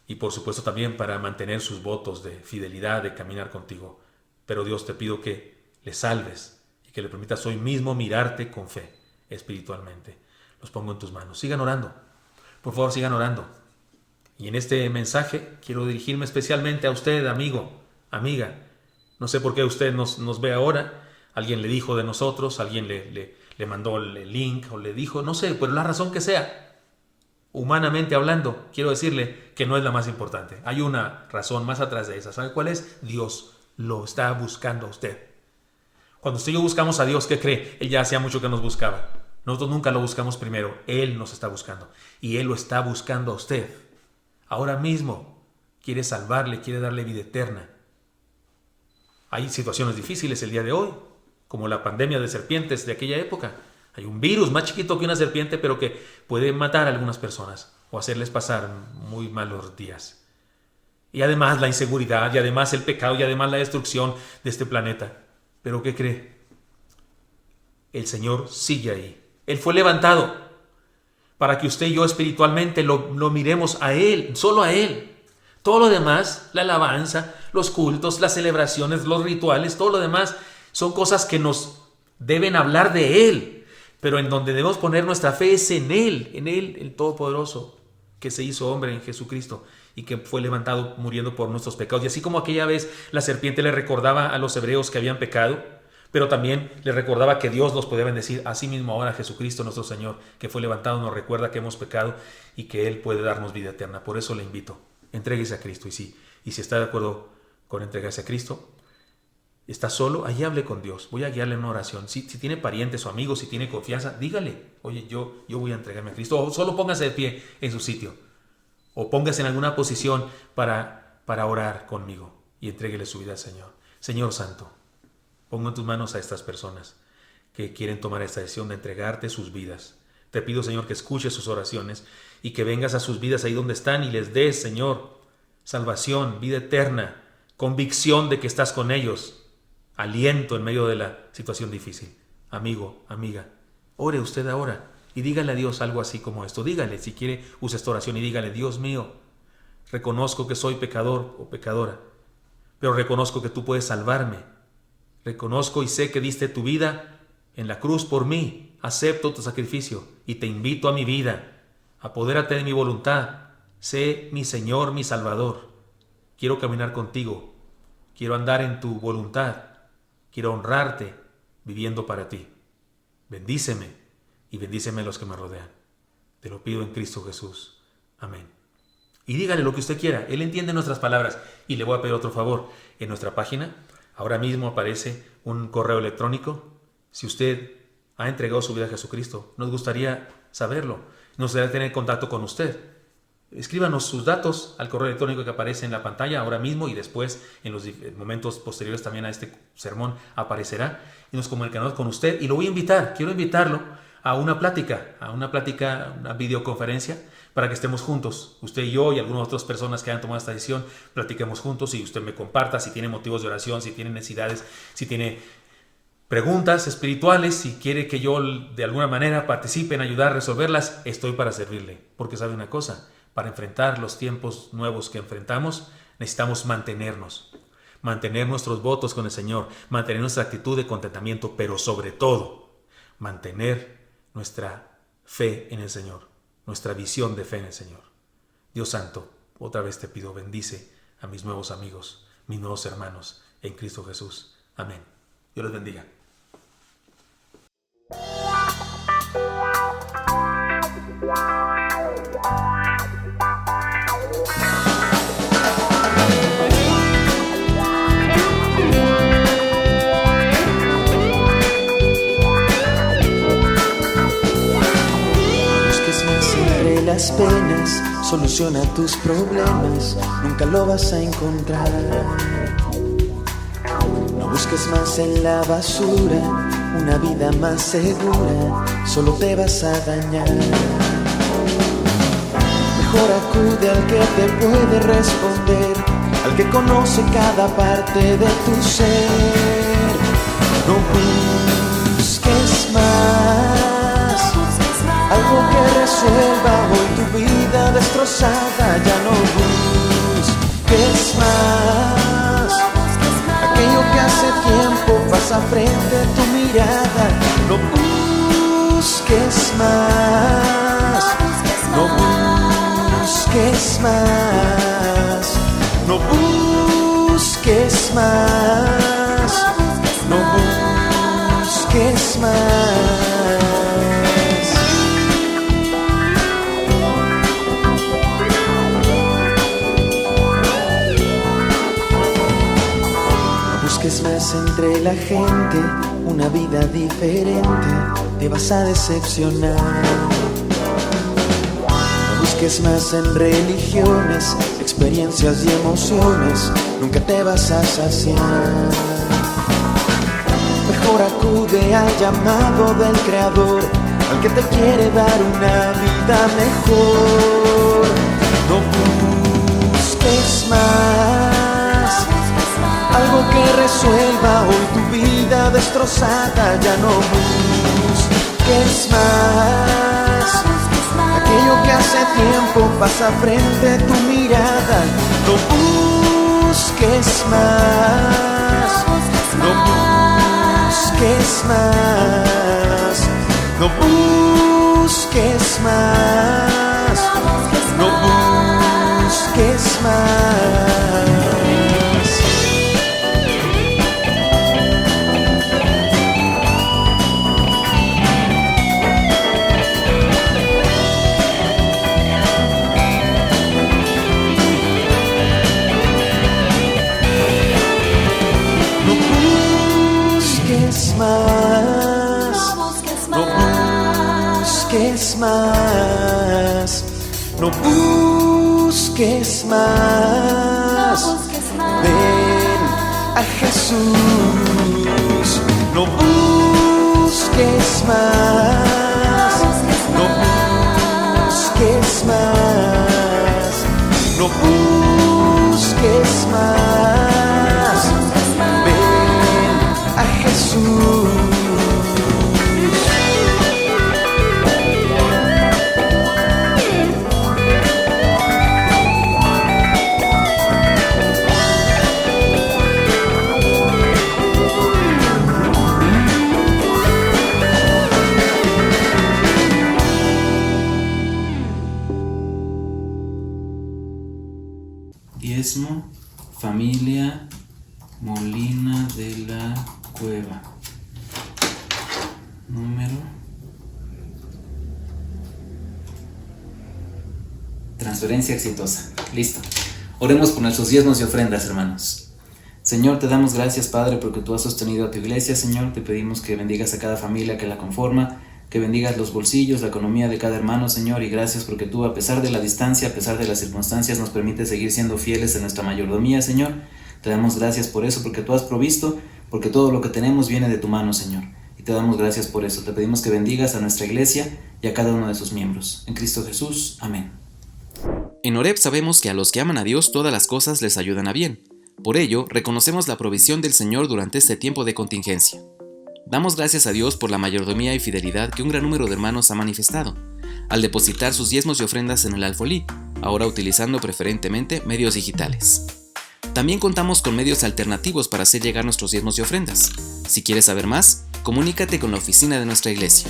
y por supuesto también para mantener sus votos de fidelidad, de caminar contigo. Pero Dios, te pido que le salves y que le permitas hoy mismo mirarte con fe espiritualmente. Los pongo en tus manos. Sigan orando. Por favor, sigan orando. Y en este mensaje quiero dirigirme especialmente a usted, amigo, amiga. No sé por qué usted nos ve ahora. Alguien le dijo de nosotros, alguien le mandó el link o le dijo, no sé, por la razón que sea. humanamente hablando, quiero decirle que no es la más importante. Hay una razón más atrás de esa. ¿Sabe cuál es? Dios lo está buscando a usted. Cuando usted y yo buscamos a Dios, ¿qué cree? Él ya hacía mucho que nos buscaba. Nosotros nunca lo buscamos primero. Él nos está buscando. Y Él lo está buscando a usted. Ahora mismo quiere salvarle, quiere darle vida eterna. Hay situaciones difíciles el día de hoy, como la pandemia de serpientes de aquella época. Hay un virus más chiquito que una serpiente, pero que puede matar a algunas personas o hacerles pasar muy malos días. Y además la inseguridad, y además el pecado, y además la destrucción de este planeta. ¿Pero qué cree? El Señor sigue ahí. Él fue levantado para que usted y yo espiritualmente lo miremos a Él, solo a Él. Todo lo demás, la alabanza, los cultos, las celebraciones, los rituales, todo lo demás son cosas que nos deben hablar de Él, pero en donde debemos poner nuestra fe es en Él, el Todopoderoso, que se hizo hombre en Jesucristo y que fue levantado muriendo por nuestros pecados. Y así como aquella vez la serpiente le recordaba a los hebreos que habían pecado, pero también le recordaba que Dios los podía bendecir, así mismo ahora Jesucristo nuestro Señor, que fue levantado, nos recuerda que hemos pecado y que Él puede darnos vida eterna. Por eso le invito. Entréguese a Cristo. Y si está de acuerdo con entregarse a Cristo, está solo, ahí hable con Dios. Voy a guiarle en una oración. Si tiene parientes o amigos, si tiene confianza, dígale: oye, yo voy a entregarme a Cristo. O solo póngase de pie en su sitio. O póngase en alguna posición para orar conmigo y entréguele su vida al Señor. Señor Santo, pongo en tus manos a estas personas que quieren tomar esta decisión de entregarte sus vidas. Te pido, Señor, que escuches sus oraciones y que vengas a sus vidas ahí donde están y les des, Señor, salvación, vida eterna, convicción de que estás con ellos, aliento en medio de la situación difícil. Amigo, amiga, ore usted ahora y dígale a Dios algo así como esto. Dígale, si quiere, use esta oración y dígale: Dios mío, reconozco que soy pecador o pecadora, pero reconozco que tú puedes salvarme. Reconozco y sé que diste tu vida en la cruz por mí. Acepto tu sacrificio y te invito a mi vida. Apodérate de mi voluntad. Sé mi Señor, mi Salvador. Quiero caminar contigo. Quiero andar en tu voluntad. Quiero honrarte viviendo para ti. Bendíceme y bendíceme a los que me rodean. Te lo pido en Cristo Jesús. Amén. Y dígale lo que usted quiera. Él entiende nuestras palabras. Y le voy a pedir otro favor. En nuestra página ahora mismo aparece un correo electrónico. Si usted ha entregado su vida a Jesucristo, nos gustaría saberlo. Nos gustaría tener contacto con usted. Escríbanos sus datos al correo electrónico que aparece en la pantalla ahora mismo, y después en los momentos posteriores también a este sermón aparecerá, y nos comunicaremos con usted. Y lo voy a invitar, quiero invitarlo a una plática, una videoconferencia, para que estemos juntos, usted y yo y algunas otras personas que hayan tomado esta decisión. Platiquemos juntos y usted me comparta si tiene motivos de oración, si tiene necesidades, si tiene preguntas espirituales, si quiere que yo de alguna manera participe en ayudar a resolverlas. Estoy para servirle, porque sabe una cosa: para enfrentar los tiempos nuevos que enfrentamos, necesitamos mantener nuestros votos con el Señor, mantener nuestra actitud de contentamiento, pero sobre todo, mantener nuestra fe en el Señor, nuestra visión de fe en el Señor. Dios Santo, otra vez te pido, bendice a mis nuevos amigos, mis nuevos hermanos en Cristo Jesús. Amén. Dios les bendiga. Las penas, soluciona tus problemas, nunca lo vas a encontrar. No busques más en la basura, una vida más segura, solo te vas a dañar. Mejor acude al que te puede responder, al que conoce cada parte de tu ser. No busques más algo que resuelva hoy tu vida destrozada. Ya no busques más aquello que hace tiempo pasa frente a tu mirada. No busques más, no busques más, no busques más, no busques más. busques más entre la gente, una vida diferente, te vas a decepcionar. No busques más en religiones, experiencias y emociones, nunca te vas a saciar. Mejor acude al llamado del Creador, al que te quiere dar una vida mejor. No busques más, algo que resuelva hoy tu vida destrozada. Ya no busques más, aquello que hace tiempo pasa frente a tu mirada. No busques más, no busques más, no busques más, no busques más. Más, no busques más, ven a Jesús. No busques más, no busques más, no busques más, ven a Jesús. Diezmo, familia Molina de la Cueva. Número. Transferencia exitosa. Listo. Oremos por nuestros diezmos y ofrendas, hermanos. Señor, te damos gracias, Padre, porque tú has sostenido a tu iglesia, Señor. Te pedimos que bendigas a cada familia que la conforma, que bendigas los bolsillos, la economía de cada hermano, Señor, y gracias porque tú, a pesar de la distancia, a pesar de las circunstancias, nos permites seguir siendo fieles en nuestra mayordomía, Señor. Te damos gracias por eso, porque tú has provisto, porque todo lo que tenemos viene de tu mano, Señor. Y te damos gracias por eso. Te pedimos que bendigas a nuestra iglesia y a cada uno de sus miembros. En Cristo Jesús. Amén. En Oreb sabemos que a los que aman a Dios todas las cosas les ayudan a bien. Por ello, reconocemos la provisión del Señor durante este tiempo de contingencia. Damos gracias a Dios por la mayordomía y fidelidad que un gran número de hermanos ha manifestado, al depositar sus diezmos y ofrendas en el alfolí, ahora utilizando preferentemente medios digitales. También contamos con medios alternativos para hacer llegar nuestros diezmos y ofrendas. Si quieres saber más, comunícate con la oficina de nuestra iglesia.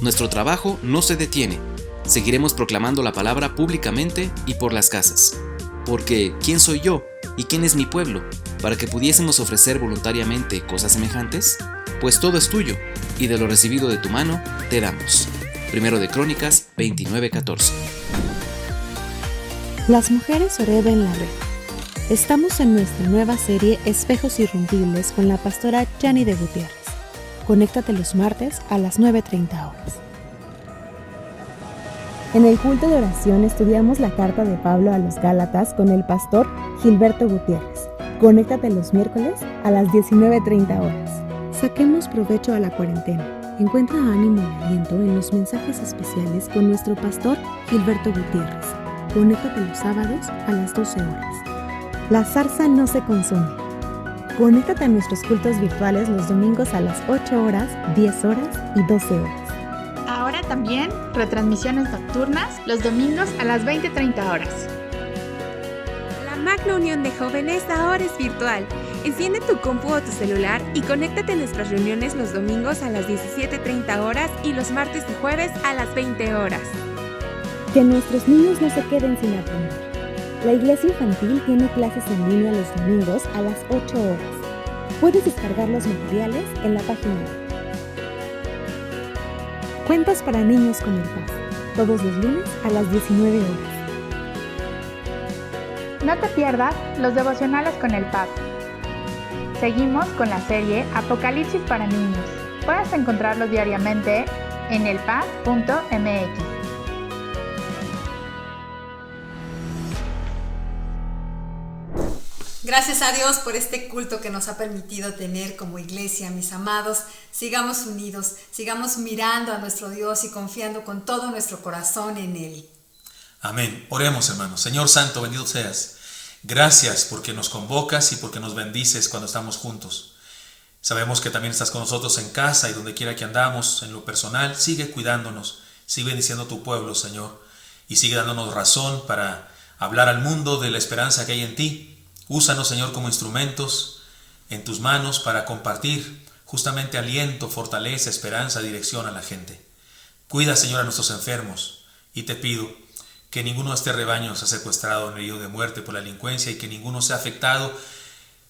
Nuestro trabajo no se detiene. Seguiremos proclamando la palabra públicamente y por las casas. Porque, ¿quién soy yo y quién es mi pueblo para que pudiésemos ofrecer voluntariamente cosas semejantes? Pues todo es tuyo, y de lo recibido de tu mano te damos. 1 de Crónicas 29:14. Las mujeres Oreb en la red. Estamos en nuestra nueva serie Espejos Irrompibles con la pastora Yanni de Gutiérrez. Conéctate los martes a las 9:30 horas. En el culto de oración estudiamos la carta de Pablo a los Gálatas con el pastor Gilberto Gutiérrez. Conéctate los miércoles a las 19:30 horas. Saquemos provecho a la cuarentena. Encuentra ánimo y aliento en los mensajes especiales con nuestro pastor Gilberto Gutiérrez. Conéctate los sábados a las 12 horas. La zarza no se consume. Conéctate a nuestros cultos virtuales los domingos a las 8 horas, 10 horas y 12 horas. Ahora también retransmisiones nocturnas los domingos a las 20:30 horas. La Magna Unión de Jóvenes ahora es virtual. Enciende tu compu o tu celular y conéctate a nuestras reuniones los domingos a las 17:30 horas y los martes y jueves a las 20 horas. Que nuestros niños no se queden sin aprender. La iglesia infantil tiene clases en línea los domingos a las 8 horas. Puedes descargar los materiales en la página web. Cuentos para niños con el Paz, todos los lunes a las 19 horas. No te pierdas los devocionales con el Paz. Seguimos con la serie Apocalipsis para niños. Puedes encontrarlo diariamente en elpaz.mx. Gracias a Dios por este culto que nos ha permitido tener como iglesia, mis amados. Sigamos unidos, sigamos mirando a nuestro Dios y confiando con todo nuestro corazón en Él. Amén. Oremos, hermanos. Señor Santo, bendito seas. Gracias porque nos convocas y porque nos bendices cuando estamos juntos. Sabemos que también estás con nosotros en casa y donde quiera que andamos, en lo personal. Sigue cuidándonos, sigue bendiciendo a tu pueblo, Señor, y sigue dándonos razón para hablar al mundo de la esperanza que hay en ti. Úsanos, Señor, como instrumentos en tus manos para compartir justamente aliento, fortaleza, esperanza, dirección a la gente. Cuida, Señor, a nuestros enfermos y te pido que ninguno de este rebaño sea secuestrado en herido de muerte por la delincuencia y que ninguno sea afectado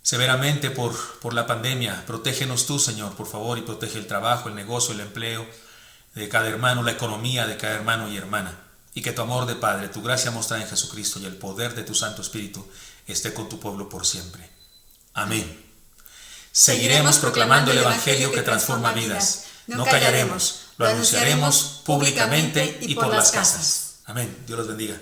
severamente por la pandemia. Protégenos tú, Señor, por favor, y protege el trabajo, el negocio, el empleo de cada hermano, la economía de cada hermano y hermana. Y que tu amor de Padre, tu gracia mostrada en Jesucristo y el poder de tu Santo Espíritu esté con tu pueblo por siempre. Amén. Seguiremos proclamando el Evangelio que transforma vidas. No callaremos, lo anunciaremos públicamente y por las casas. Amén. Dios los bendiga.